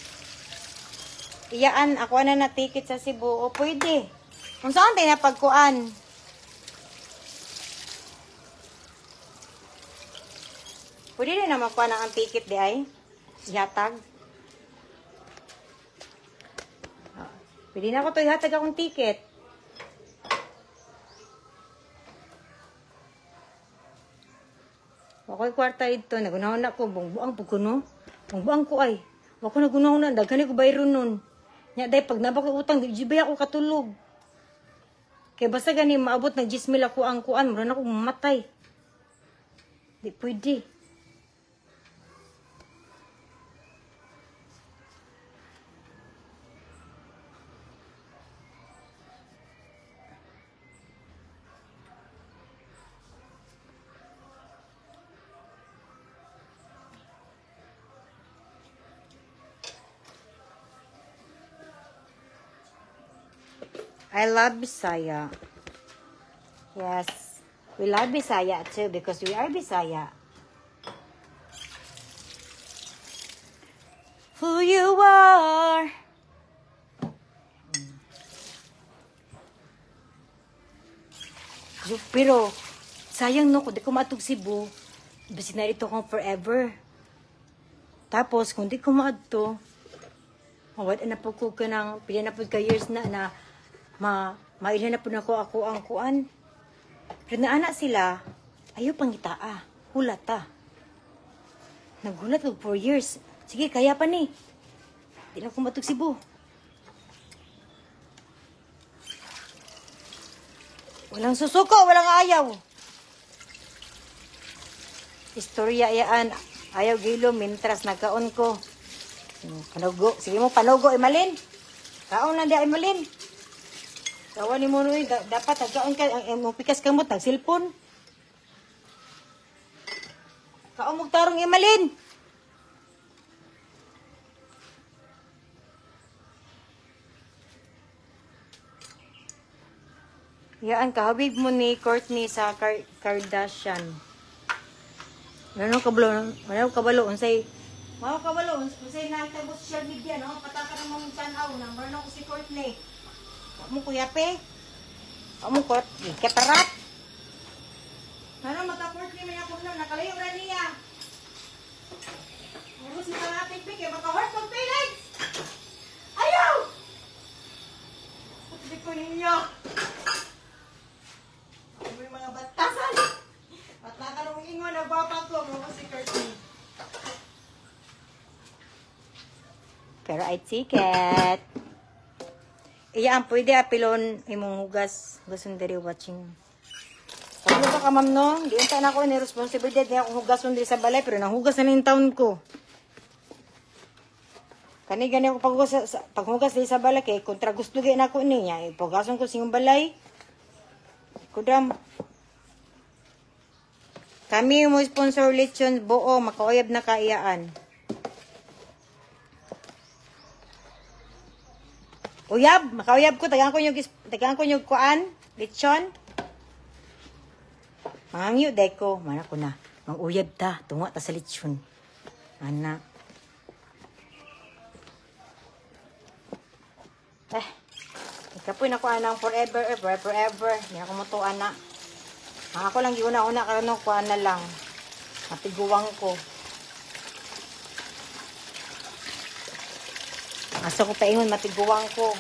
Iyaan, ako na ticket sa Cebu. O pwede. Kung saan tayo na pagkuan. Pwede rin na makuha na ang ticket di ay. Yatag. Pwede na ako to ihatag akong ticket. Wako'y kwarta ito. Nagunahon ako. Bungbuang po ko no. Bungbuang ko ay. Wako nagunahon na. Daghani ko bayron nun. Nya day pag nabak ko utang. Di ba ako katulog. Kaya basta gani maabot ng 10,000 ako ang kuan. Mura na akong mamatay. Di pwede. I love Bisaya. Yes. We love Bisaya too because we are Bisaya. Who you are. Pero, sayang no, kung di ko maatog Cebu, basi na ito akong forever. Tapos, kung di ko maadto, mawad na po ko ka ng, pila na po ka years na mailan na po na ako ang kuan. Pero na anak sila, ayaw pangitaa, hulata. Nagulat ko 4 years. Sige, kaya pa ni. Di na ko matug Cebu. Walang susuko, walang ayaw. Istorya yaan. Ayaw gilo, mintras nagkaon ko. Panugo. Sige mo, panugo, Imalin. Kaon na di, Imalin. Kawan ni mo rin, dapat nagkaon ka, mo pikas ka mo, tag-silpon. Kaon mo tarong, Imalin. Yaan, kahabib mo ni Courtney sa Kardashian. Ano kabalo, unsay nakita mo social media, no? Pataka ng mga tanaw na, marunong ko si Courtney. Kamu kuyape? Kamu ketarat? Ano mataport ni may ako na, nakalayo na niya. Ano si Talatik Bik, baka hurt ng feelings! Ayaw! Pati ko ninyo. Ano yung mga batasan? At nakalong ingon na bapa ko, mga si Courtney. Pero ay ticket. Iya, pwede apilon imong hugas. Hugason diri watching. Ano ba ka, ma'am, no? Di unta na ako ni responsibilidad niya akong hugason diri sa balay, pero nahugas na ning taon ko. Kani gani ako paghugas diri sa balay, kay kontra gusto gay na ako niya. Ipugason ko siyang balay. Kudam. Kami mo sponsor lechon buo, makauyab na kaiyaan. Uyab, makauyab ko, tagaan ko yung kuan, lechon. Mangangyo, deko, mana ko na. Mang-uyab ta, tunga ta sa lechon. Ana. Ikapoy na ko anang forever. Hindi ako mo to, ana. Ako lang yung una-una, karano kuan na lang. Matiguwang ko. Asa ko paingon, matiguwang ko.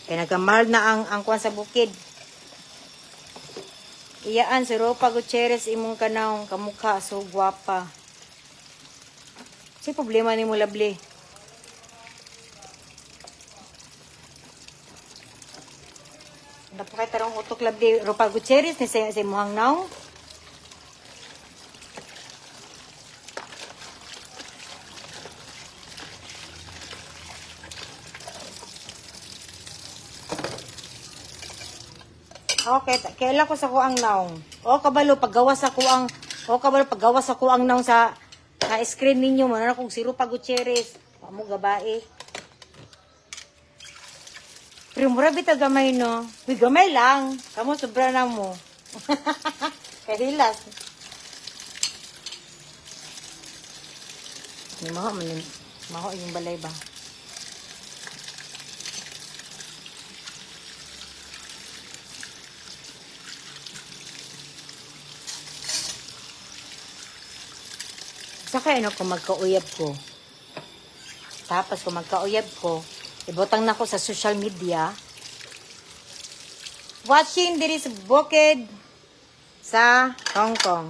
Kaya nagamahal na ang kuwan sa bukid. Iyaan, si Ropa Gutierrez, imong kanang kamukha, so gwapa. Si problema ni mo, labli. Napakay tarong utok, labli. Ropa Gutierrez, ni sa imuhang naong. Okay, kailan ko sa kuang naong. Kabalo paggawas ako ang naong sa screen ninyo mo na kung si Ropa Gutierrez. Amo gabae. Pero mura bita gamay no. Uy, gamay lang. Kamo sobra na mo. Kahilas. Ni maho yung balay ba? Saka ano kung magkauyab ko. Tapos kung magkauyab ko, ibutang na ko sa social media. Watching there is bukid sa Hong Kong.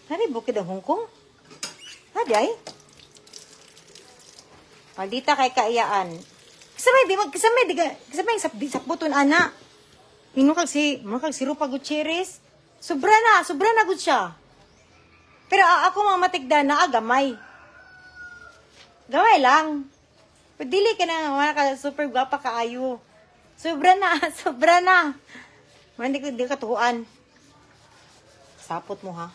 Hari bukid ang Hong Kong? Hadi ay? Maldita kay kaiyaan. Kasamay sapbuton ana. Hinukag si Ropa Gutierrez. Sobra na gud siya. Pero ako mga matigda na gamay. Gamay lang. Dili ka na, mga ka super gwapa kaayo. Sobra na. Hindi ka tuhuan. Sapot mo ha.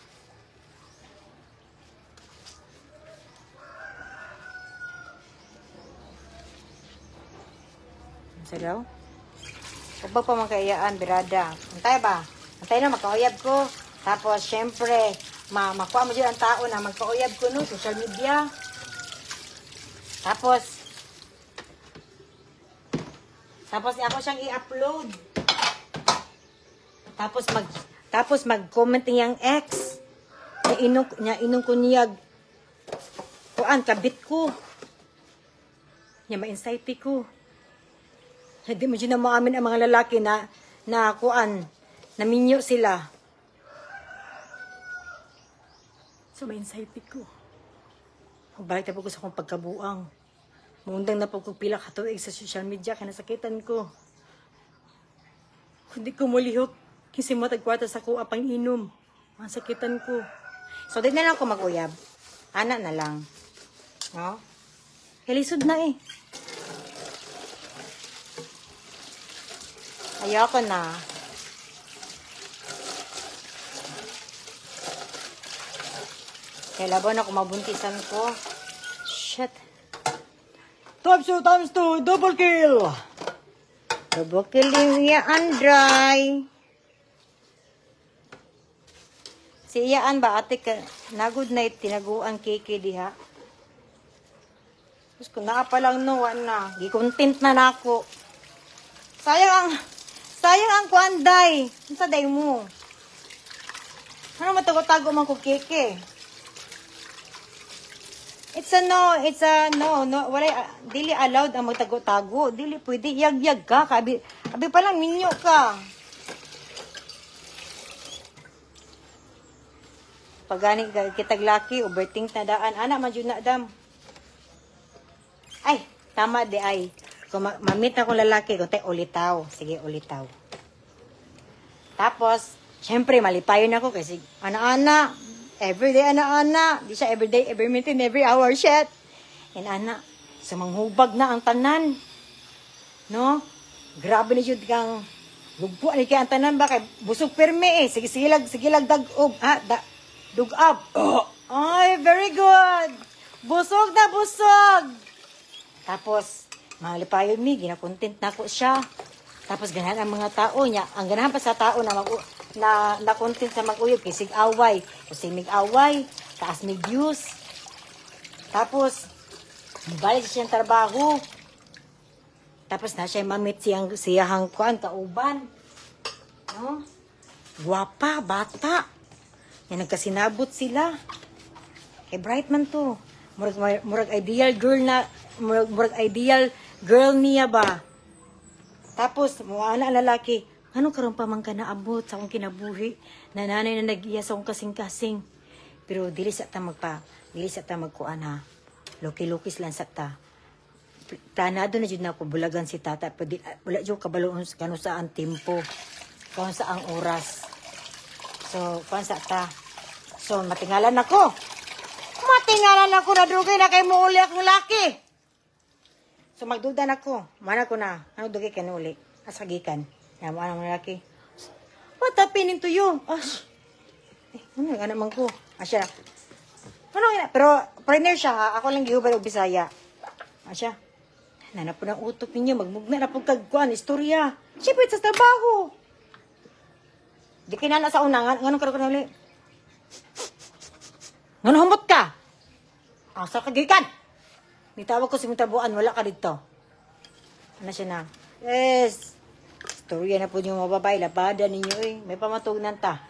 Sagaw? Huwag pa magkaiyaan, birada. Antay ba? Antay na, magkauyab ko. Tapos, syempre, makuha mo dyan ang tao na magkauyab ko no, social media. Tapos ako siyang i-upload. Tapos mag-comment niyang ex. Inong ko niyag. Kuan, kabit ko. Niya ma-insighti ko. Hindi mo dyan na maamin ang mga lalaki na kuan, naminyo sila. sa may anxiety ko. Magbalik na po ko sa akong pagkabuang. Mundang na po ko pila katuig sa social media kaya nasakitan ko. Hindi ko mulihok kasi matagkwarta sa kuha pang inom. Masakitan ko. So, di na lang ako mag-uyab. Anak na lang. No? Kalisod na eh. Ayoko na. Kailaban ako mabuntisan ko. Shit. Times 2 times 2. Double kill. Double kill yung Iyaan dry. Si Iyaan ba ate ka na good night tinaguan kiki diha. Tapos kung naa pa lang no, na. Gi-content na nako. Sayang ang kuanday. Ano sa day mo? Ano matago-tago man ko kiki? It's a no, wala, dili allowed ang magtago-tago. Dili pwede, yag-yag ka. Abi pa lang, minyo ka. Pagani kitag laki, overthink na daan. Anak, madyo na, dam. Ay, tama di ay. Kung mamit akong lalaki, kung tayo ulitaw. Sige, ulitaw. Tapos, syempre, malipayon ako kasi, ana-ana, everyday, ana-ana. Di siya everyday, every minute, every hour, shit. And ana, sumanghubag na ang tanan. No? Grabe na yun kang, lugpo ni kaya ang tanan ba? Kay busog perme eh. Sige lag dag-ob. Dug-up. Oh. Ay, very good. Busog na busog. Tapos, malipayon mi, ginakontent na ko siya. Tapos, ganahan ang mga tao niya. Ang ganahan pa sa tao na content sa mag-uyog, kisig away. Kasi mig-away, taas mig views. Tapos, balik siyang trabaho. Tapos na siya mamit siyang kuan, kauban. No? Guwapa, bata. Yan, nagkasinabot sila. Kay bright man to. Murag ideal girl na, murag ideal girl niya ba. Tapos, mga anak lalaki, ano karon pa man ka naabot sa akong kinabuhi, na nanay na nag-iya sa akong kasing-kasing. Pero dili sa ta magkuan ha. Loki-lokis lang sa ta. Planado na jud na ako bulagan si tata, pero wala jud kabaloon kanu saan tempo, kanu saang oras. So, kuan sa ta. So, matingalan ako na dugay na kay mo uli akong laki. So, magduda na ko. Mana ko na. Ano dugay ka na uli? Asagikan. Yan mo anong lalaki. What happening to you? Ano yung anak ko? Asya. Ano yun? Pero, partner siya ha. Ako lang gihubad og Bisaya. Asya. Nanap po ng utok ninyo. Magmugna na po kagkuan. Istorya. Siyempre, sa trabaho. Di kinana sa unangan. Anong karoon ka na uli? Ngano humot ka? Asa kagikan? Nitawag ko si Mutabuan, wala ka dito. Ano siya na? Yes. Storya na po yung mga babae, labada ninyo eh. May pamatugnan ta.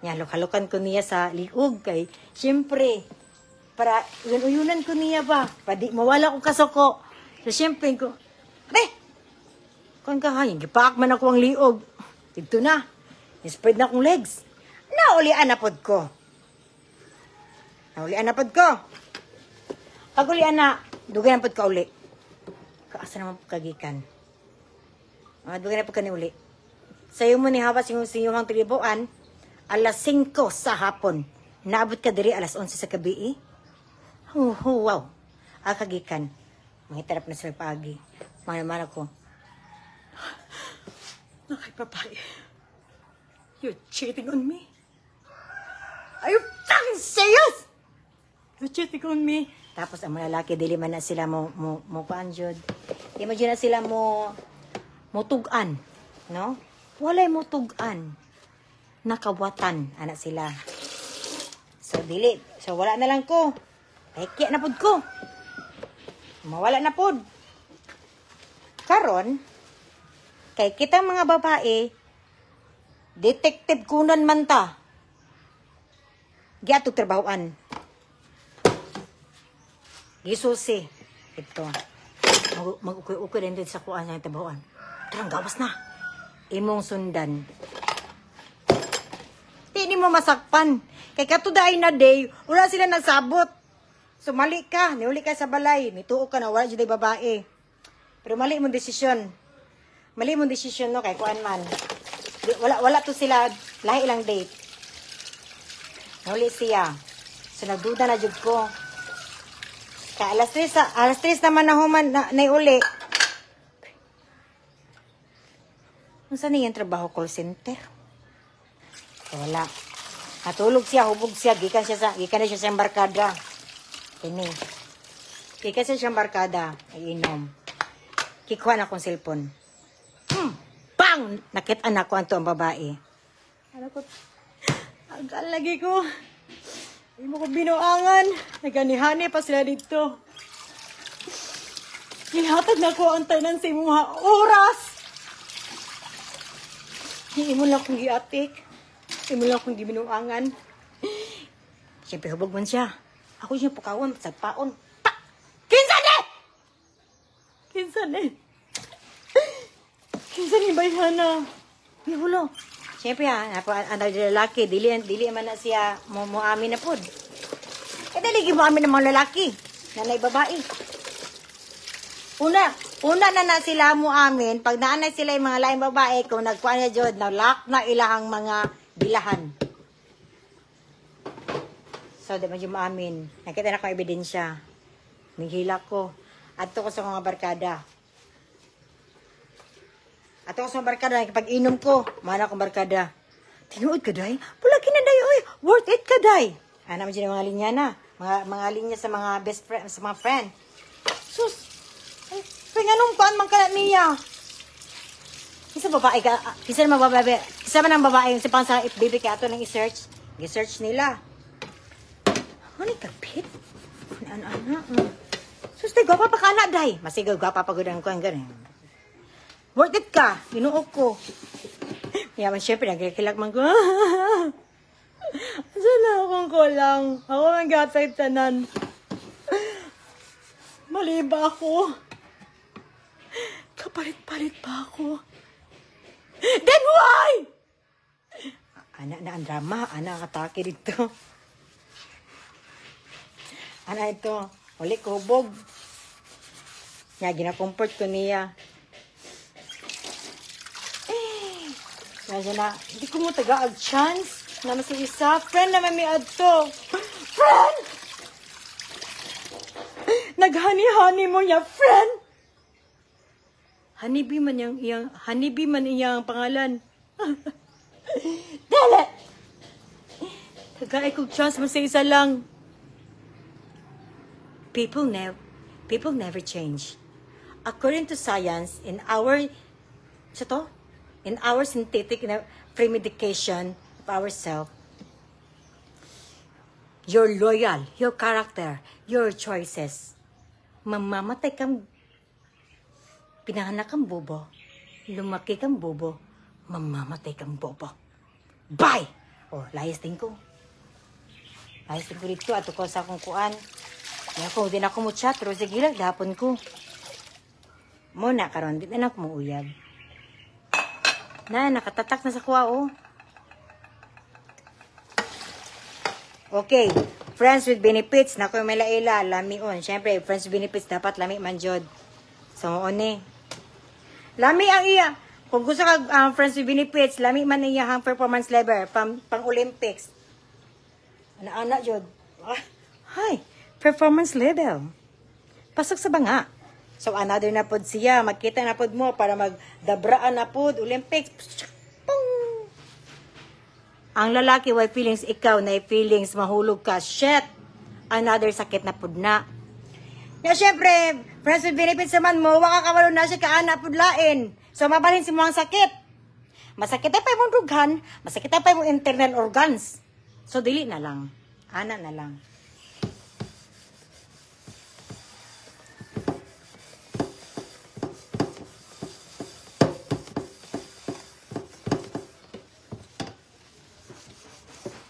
Yan, lukalukan ko niya sa liog kay. Siyempre, para uyunan ko niya ba? Padi, mawala ko kasoko. So, siyempre ko, kung kahayin, gipaak man ako ang liog. Dito na. Spread na akong legs. Naulian na pod ko. Pag ulian na, dugay na pod ka uli. Kaasa naman po kagikan. Dugay na po ka ni uli. Sayo mo ni hawa sinyuhang tilibuan, alas 5 sa hapon. Naabot ka diri alas 11 sa gabi. Wow. Kagikan. Mahitarap na sila pagi. Mana-mana ko. Nakay babae. You're cheating on me? Are you fucking serious? You're cheating on me? Tapos ang mga lalaki, dili man na sila mo paanjod. Di man na sila mo tugan. No? Walay mo tugan. Nakawatan, anak sila. So, dili. So, wala na lang ko. Kaya na pod ko. Mawala na pod. Karon, kay kitang mga babae, detective kunan man ta. Giatog trabahoan. Gisusi. Ito. Mag-ukoy-ukoy din sa kuan ng trabahoan. Tarang gawas na. Imong sundan. Di ni mo masakpan. Kay katuday na day, wala sila nagsabot. So mali ka, niuli ka sa balay, mituo ka na, wala dyan babae. Pero mali mong desisyon. Mali mong desisyon, no, kay kuan man. Wala to sila, lahi ilang date. Niuli siya. So nagduda na jud ko. Kaya alas 3 naman na human na uli. Saan niya yung trabaho call center? Wala. Natulog siya, hubog siya, gikan na siya sa barkada. Kini. Gikan siya sa barkada, ay inom. Kikuha na akong cellphone. Bang! Nakita na ko ang babae. Ano ko? Agal lagi ko. Hindi mo ko binuangan. Naganihani pa sila dito. Nihatag na ko ang tanan sa mga oras. Hindi mo lang akong giatik. Hindi mo lang akong gibinuangan. Siyempre, hubog man siya. Ako siya pukawan, sagpaon. Pa! Kinsan eh! Kinsan eh! Kinsan ni Bayhana? Hindi hulo. Siyempre ha, ang lalaki, dili man na siya muamin na po. Eh, dali muamin ng mga lalaki. Nanay babae. Una na sila mo amin, pag naanay sila yung mga laing babae, kung nagkuhan niya dyan, nalak na ilahang mga bilahan. So, di ba yung amin? Nakita na akong ebidensya. Naghila ko. Ato ko sa mga barkada. Ato ko sa mga barkada, pag-inom ko, mana akong barkada. Tinuod ka, day? Pulaki na, day, oy. Worth it ka, day. Ano naman dyan yung mga linya na. Mga linya sa mga best friend, sa mga friend. Sus! Ay, anong paan man ka niya? Kisa babae ka, kisa naman babae, kisa man ang babae, yung pang sa FBB kaya ito nang i-search. I-search nila. Ano kapit? Ano? Sus, tayo, gwapa pa ka na, day. Masigaw, gwapa pa gudang ko ang ganun. Worth it ka, inuok ko. Yaman, syempre, nagkikilag man ko. Saan na akong kulang? Ako ang gatay tanan. Mali ba ako? Kapalit-palit pa ako. Then why? Anak na ang drama. Anak atake dito. Anak ito. Uli ko hubog. Nga, gina-comfort ko niya. Medyo na, hindi ko mo taga-ag chance. Na si isa. Friend naman may adto. Friend! Naghani-hani mo niya, friend! Honeybee man iyang pangalan. Dali! Tagay kong chance mo sa isa lang. People never change. According to science, in our synthetic premedication of ourselves, you're loyal, your character, your choices. Mamamatay kang pinanganak kang bobo, lumaki kang bobo, mamamatay kang bobo. Bye! Oh, layas din ko. Layas din ko dito at ko sa akong kuan. Din ako mo chat, pero sige lang, dahapon ko. Muna karon, di na ako muuyab. Nakatatak na sa kuha, oh. Okay, friends with benefits, naku may laila, lami on. Siyempre, friends with benefits, dapat lami man jod. So, one. Lami ang iya. Kung gusto ka friends with benefits, lami man iya ang performance level pang Olympics. Ana-ana jud. Hi, performance level. Pasok sa banga. So, another na pod siya. Magkita na pod mo para magdabraan na pod Olympics. Pung! Ang lalaki, why feelings? Ikaw na feelings, mahulog ka. Shit! Another sakit na pod na. Na syempre, friends with benefits naman mo, waka ka na siya kaana pudlain. So, mabalin si mo ang sakit. Masakit pa yung rughan, masakit pa yung internal organs. So, dili na lang. Ana na lang.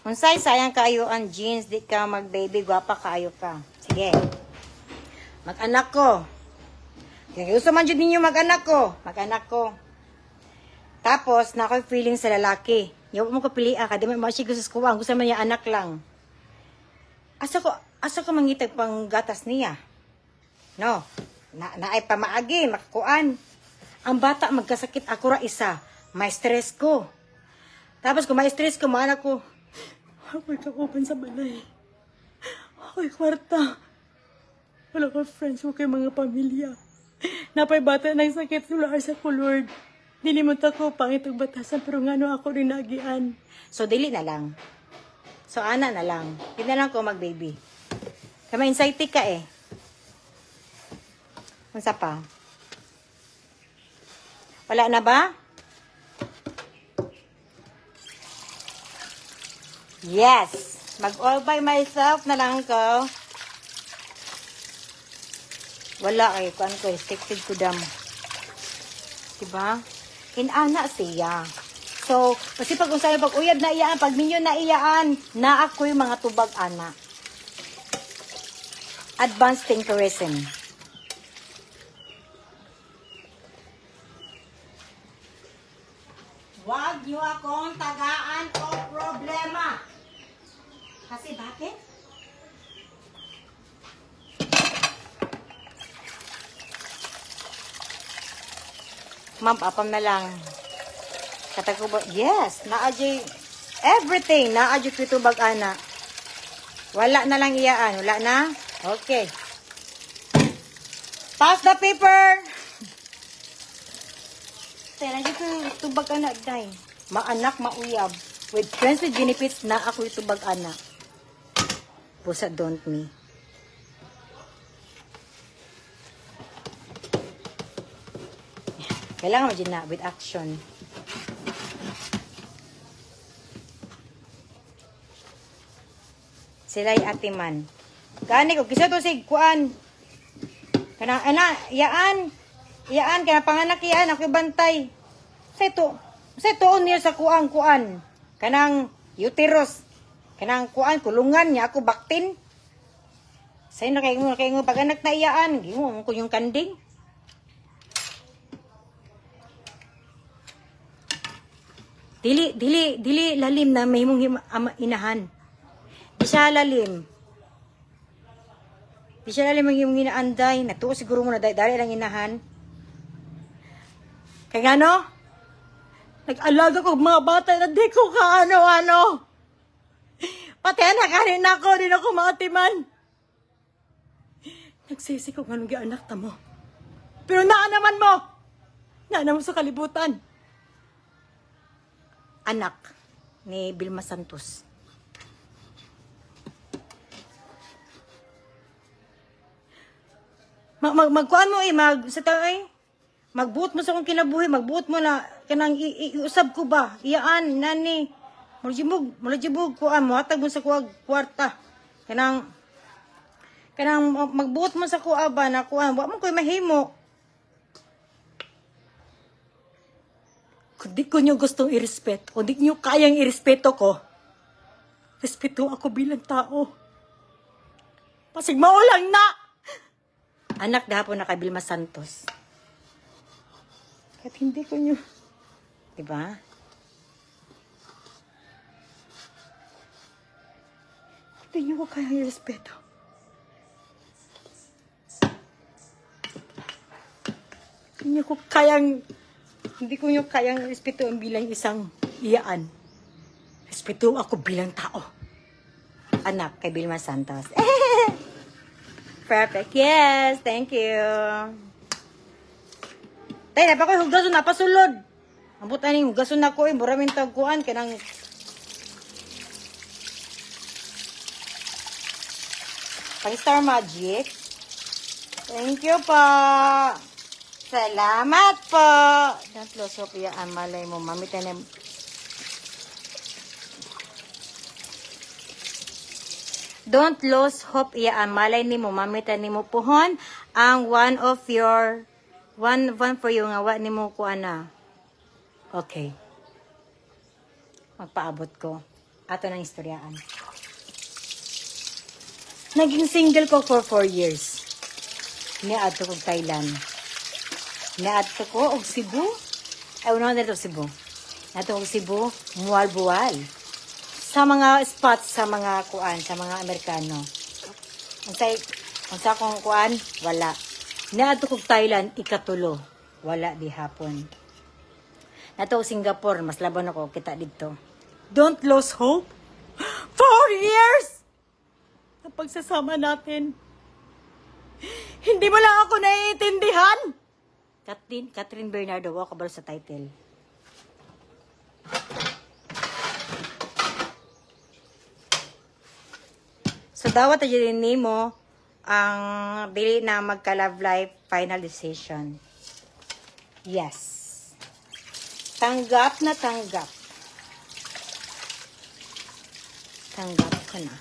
Unsay sayang kaayo ang jeans, di ka mag-baby, gwapa kaayo ka. Sige. Mag-anak ko. Kaya gusto man dyan ninyo mag-anak ko. Mag-anak ko. Tapos, na ako'y feeling sa lalaki. Yaw mo ko pili ka, di man masig ko sa skuwang, gusto man niya anak lang. Asa ko mangitag pang gatas niya. No, naay pamaagi, makakuan. Ang bata magkasakit ako ra isa, may stress ko. Tapos kung may stress ko, maana ko, ako'y kakupan sa balay. Ako'y kwarta. Wala ko friends, wala mga pamilya. Napay bata ng sakit, sular sa ko, Lord. Dilimot ako, pangitong batasan, pero nga no ako rin nagian. So, dili na lang. So, ana na lang. Hindi na lang ko mag-baby. Kaya anxiety ka eh. Unsa pa? Wala na ba? Yes! Mag-all by myself na lang ko. Wala eh. Kuan ko, restricted ko dam. Diba? Inana siya. So, kasi pag unsay pag-uyab na iyaan, pag minyo na iyaan, na ako yung mga tubag ana. Advanced thinkerism. Wag niyo akong tagaan o problema. Kasi bakit? Ma'am, apam na lang. Katago ba? Yes, naadyo everything. Naadyo kitubag ana. Wala na lang iyaan. Wala na? Okay. Pass the paper. Tera dito tubag ana day. Maanak, mauyab. With friends with benefits na ako itubag ana. Pusa don't me. Kailangan mo dyan na with action. Sila'y atiman. Kani ko, kisa to sig, kuan. Kanang, yaan, kana panganak yaan, ako bantay. Sa ito niya sa kuan. Kanang uterus. Kanang kuan, kulungan niya, ako baktin. Sa'yo na kayo pag-anak na iyaan, gimo ko yung kanding. Dili lalim na may mong inahan. Di siya lalim ang iyong inaanday. Natuo siguro mo na dali lang inahan. Kaya ano? Nag-alaga ko mga bata na di ko ano. Pati anak kanin ako, di na ako maatiman. Nagsisi ko anong anak ta mo. Pero naanaman mo. Naanaman sa kalibutan. Anak ni Vilma Santos. Magkuan mo magbuot mo sa kong kinabuhi, magbuot mo na kanang iusab ko ba? Iyaan nani. Mulajibog kuan mo hatag mo sa kwarta. Kanang magbuot mo sa kuha ba na kuan, wa mo koy mahimo. Kung di ko nyo gustong irespeto, kung di nyo kayang irespeto ko, respeto ako bilang tao. Pasig maulang na! Anak dahapon na kay Vilma Santos. Kahit hindi ko nyo, diba? Hindi nyo ko kayang irespeto. Hindi ko nyo kayang respeto ang bilang isang iyaan. Respeto ako bilang tao. Anak kay Vilma Santos. Perfect. Yes, thank you. Tay, napa ko hugason na pasulod. Ambot ani hugason na ko mura min tagkuan kanang pang Star Magic. Thank you pa. Salamat po. Don't lose hope yan. Malay mo, mami tanim. Don't lose hope yan. Malay ni mo, mami tanim mo pohon. Ang one for you nga, ni mo ko ana. Okay. Magpaabot ko. Ato ng istoryaan. Naging single ko for 4 years. Niadto ko Thailand. Naadto ko og Cebu. Ay, una na dito Cebu. Nato og Cebu, muwal-buwal. Sa mga spots, sa mga kuan, sa mga Amerikano. Ang sa akong kuan, wala. Nato kog Thailand, ikatulo. Wala di hapon. Nato og Singapore, mas laban ako, kita dito. Don't lose hope. 4 years! Ang pagsasama natin. Hindi mo lang ako naiintindihan. Catherine Bernardo, ako ba sa title? So, dawat na mo ang dili na magka-love life final decision. Yes. Tanggap na tanggap. Tanggap ko na.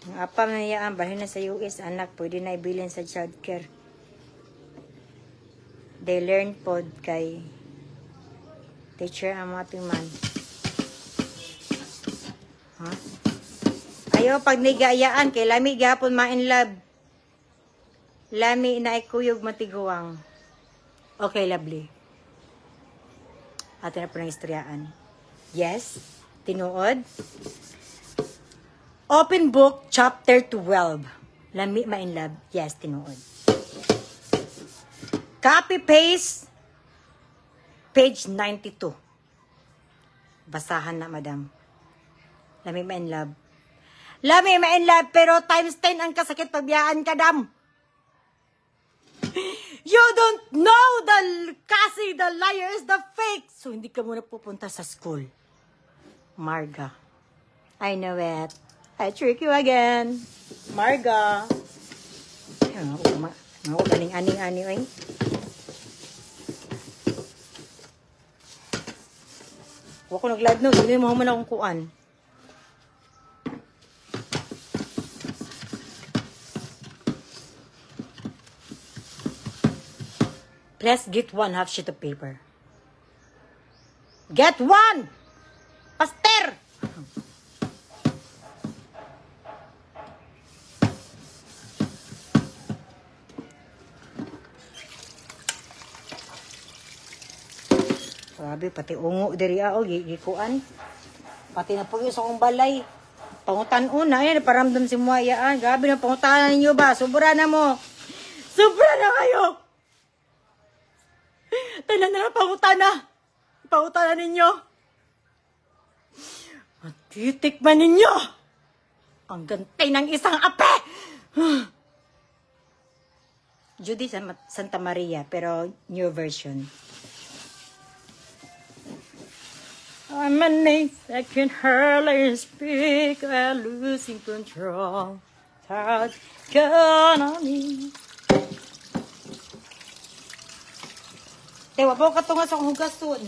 Ang apa mayaan, balhin na sa US, anak, pwede na ibilin sa childcare. They learn pod kay teacher ang mga piman. Huh? Ayo, pag nigayaan, kay lami gapon ma-in love. Lami na ikuyog matiguang. Okay, lovely. Ato na po ng istoryaan. Yes, tinuod. Open book, chapter 12. Lami ma-in love. Yes, tinuod. Copy-paste, page 92. Basahan na, madam. Lami ma-in love. Lami ma-in love, pero times 10 ang kasakit pagbiyaan ka, dam. You don't know the kasi, the liars, the fake. So, hindi ka muna pupunta sa school. Marga. I know it. I trick you again. Marga. Ako galing aning-ani, eh. Huwag ko nag-live no. Hindi mo man akong kuan. Please get 1 half sheet of paper. Get 1! Paster! Grabe, pati ungo diri o, gikuan. Pati na po yung sa kong balay. Pangutan una, yan, paramdam si Muayaan. Grabe na pangutanan ninyo ba? Sobra na mo. Sobra na kayo! Tanan na pangutana. Pangutana ninyo. Matitikman ninyo. Ang gantay ng isang ape. Judy Santa Maria, pero new version. I'm an ace that can hardly speak while losing control. Touch gun on me. Tewa po katunga sa hugason.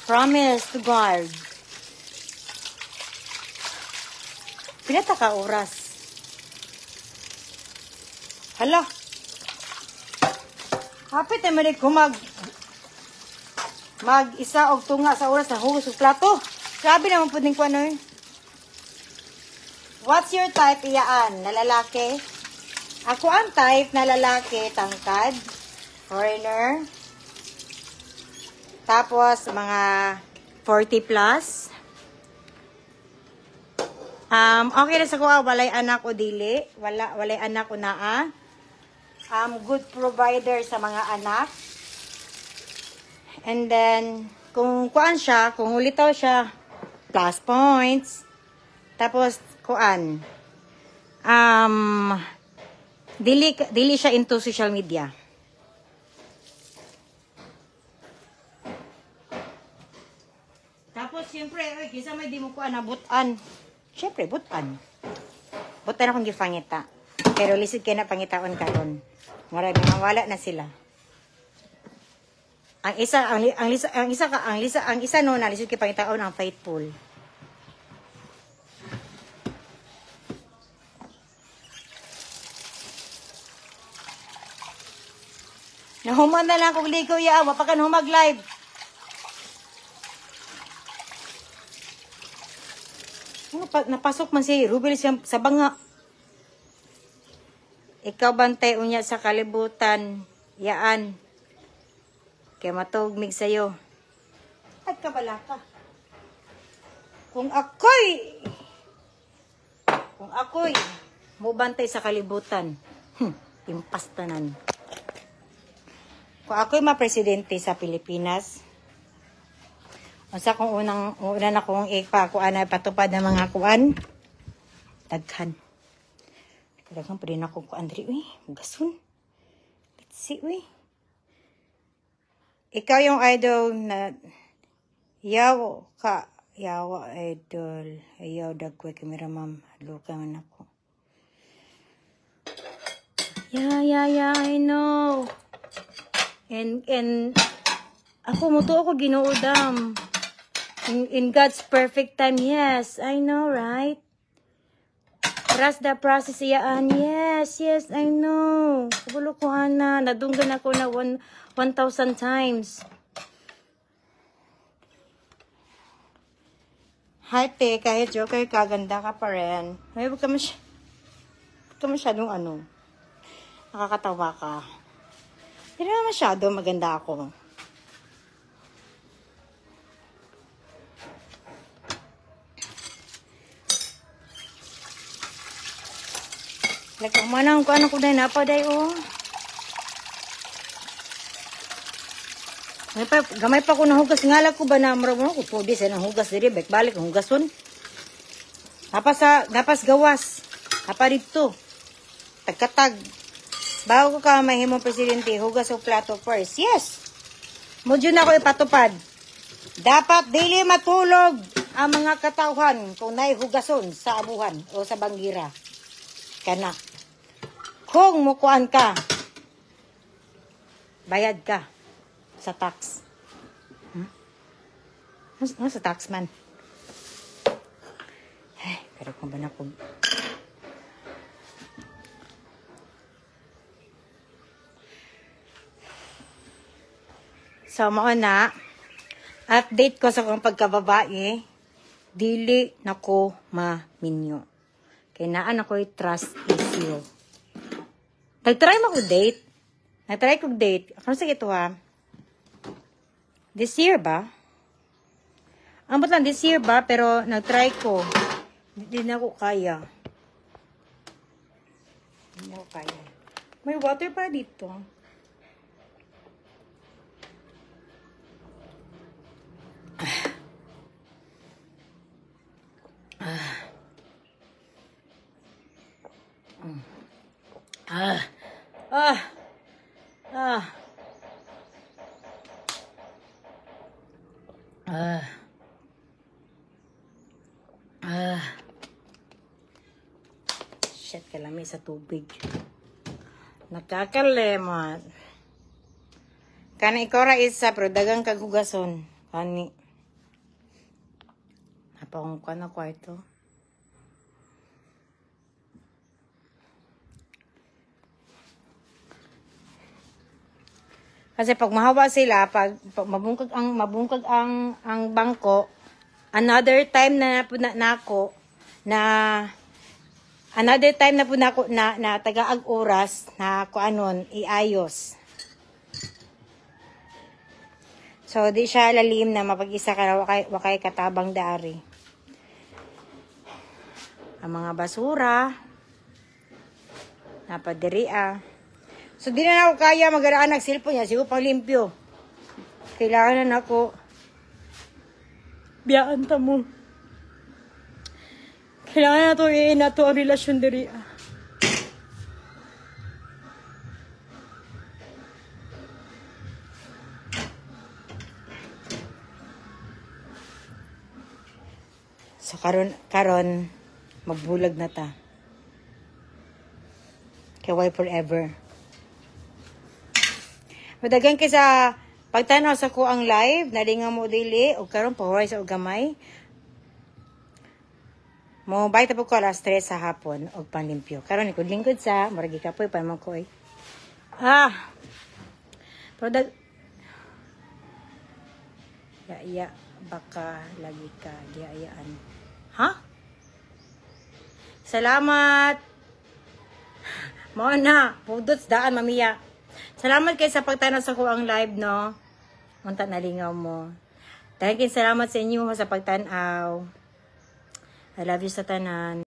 Promise to guard. Pinata ka oras. Hala. Hapit na manig ko mag-isa og tunga sa oras na hugas og plato. Grabe naman po din ko ano eh. What's your type, iyaan? Na lalaki? Ako ang type na lalaki, tangkad, foreigner. Tapos, mga 40 plus. Okay na sa kuha, walay anak o dili. Walay anak o naa. Good provider sa mga anak. And then, kung kuan siya, kung ulitaw siya, plus points. Tapos, kuan. Dili siya into social media. Tapos, siyempre, kisa may di mo kuan na butan. Siyempre, butan. Butan akong gifangita. Pero lisod kayo na pangitaon karon. Marami wala na sila. Ang isa no, nalisod kayo pangitaon ang faithful. Nahuman na lang kung ligaw ya, wapakan humag live. Napasok man si Rubel sa banga. Ikaw bantay unya sa kalibutan. Yaan. Kaya matugmig sa'yo. Bakit ka bala ka? Kung ako'y mubantay sa kalibutan, impastanan. Kung ako'y mapresidente sa Pilipinas, unsa kung una na kong kuan na patupad ng mga kuan, daghan pa rin ako kuan diri, uy, gasun. Let's see, uy. Ikaw yung idol na yawa idol. Ayaw dagwe kamera ma'am. Luka man ako. Yeah, I know. And ako ginuudam. In God's perfect time, yes. I know, right? Trust the process iyaan. Yes, I know. Kabulo ko, ana. Nadunggan ako na 1,000 times. Hate, kahit joker ka, ganda ka pa rin. Ay, huwag ka masyadong nakakatawa ka. Hindi na masyado, maganda ako. Manang ko ko na napaday, oh. Gamay pa ko na hugas. Ngala ko ba na marunong ko pwede sa nang hugas diri. Balik ang hugason. Napas gawas. Napa dito. Tagkatag. Bago ko ka mahimong presidente, hugas o plato first. Yes. Mudyo na ko ipatupad. Dapat dili matulog ang mga katawhan kung naay hugason sa abuhan o sa banggira. Kana. Kung mukuan ka, bayad ka sa tax. Ano sa tax man? Ay, pero kung ba na po. So, mauna, update ko sa kong pagkababae, dili na ko maminyo. Kaya naan ako'y trust issue. Nag-try mo ko date. Nag-try ko date. Ano sa ito ha? This year ba? Ang lang this year ba? Pero nag-try ko. Hindi na ako kaya. Hindi na ako kaya. May water pa dito. Shit, kalami sa tubig. Nakakalimot. Kani ikora isa, pero dagang kaghugason. Kani. Napakong ka na kwarto. Kasi pag mahawa sila, pag mabungkag ang bangko, another time na tagaag oras na kuanon iayos. So di siya lalim na mapag-isa ka wakay katabang dari. Ang mga basura napadiriya. So, di na ako kaya mag-araan ng cellphone niya. Sigo pang limpyo. Kailangan na ako. Biyaan ta mo. Kailangan na to ang relasyon diri. So, karon magbulag na ta. Kaya why forever? Madagan sa pagtanaw sa ko ang live, nalinga mo dili, o karon pahuray sa ugamay. Mo bayta po ko alas 3 sa hapon, o panlimpyo. Karon lingkod sa, maragi ka po, panman ko eh. Pero ya, baka lagi ka, diayaan. Ha? Salamat! Mo na, pudots daan, mamiya. Salamat kayo sa pagtanaw sa ko ang live, no? Munta nalingaw mo. Salamat sa inyo sa pagtanaw. I love you sa tanan.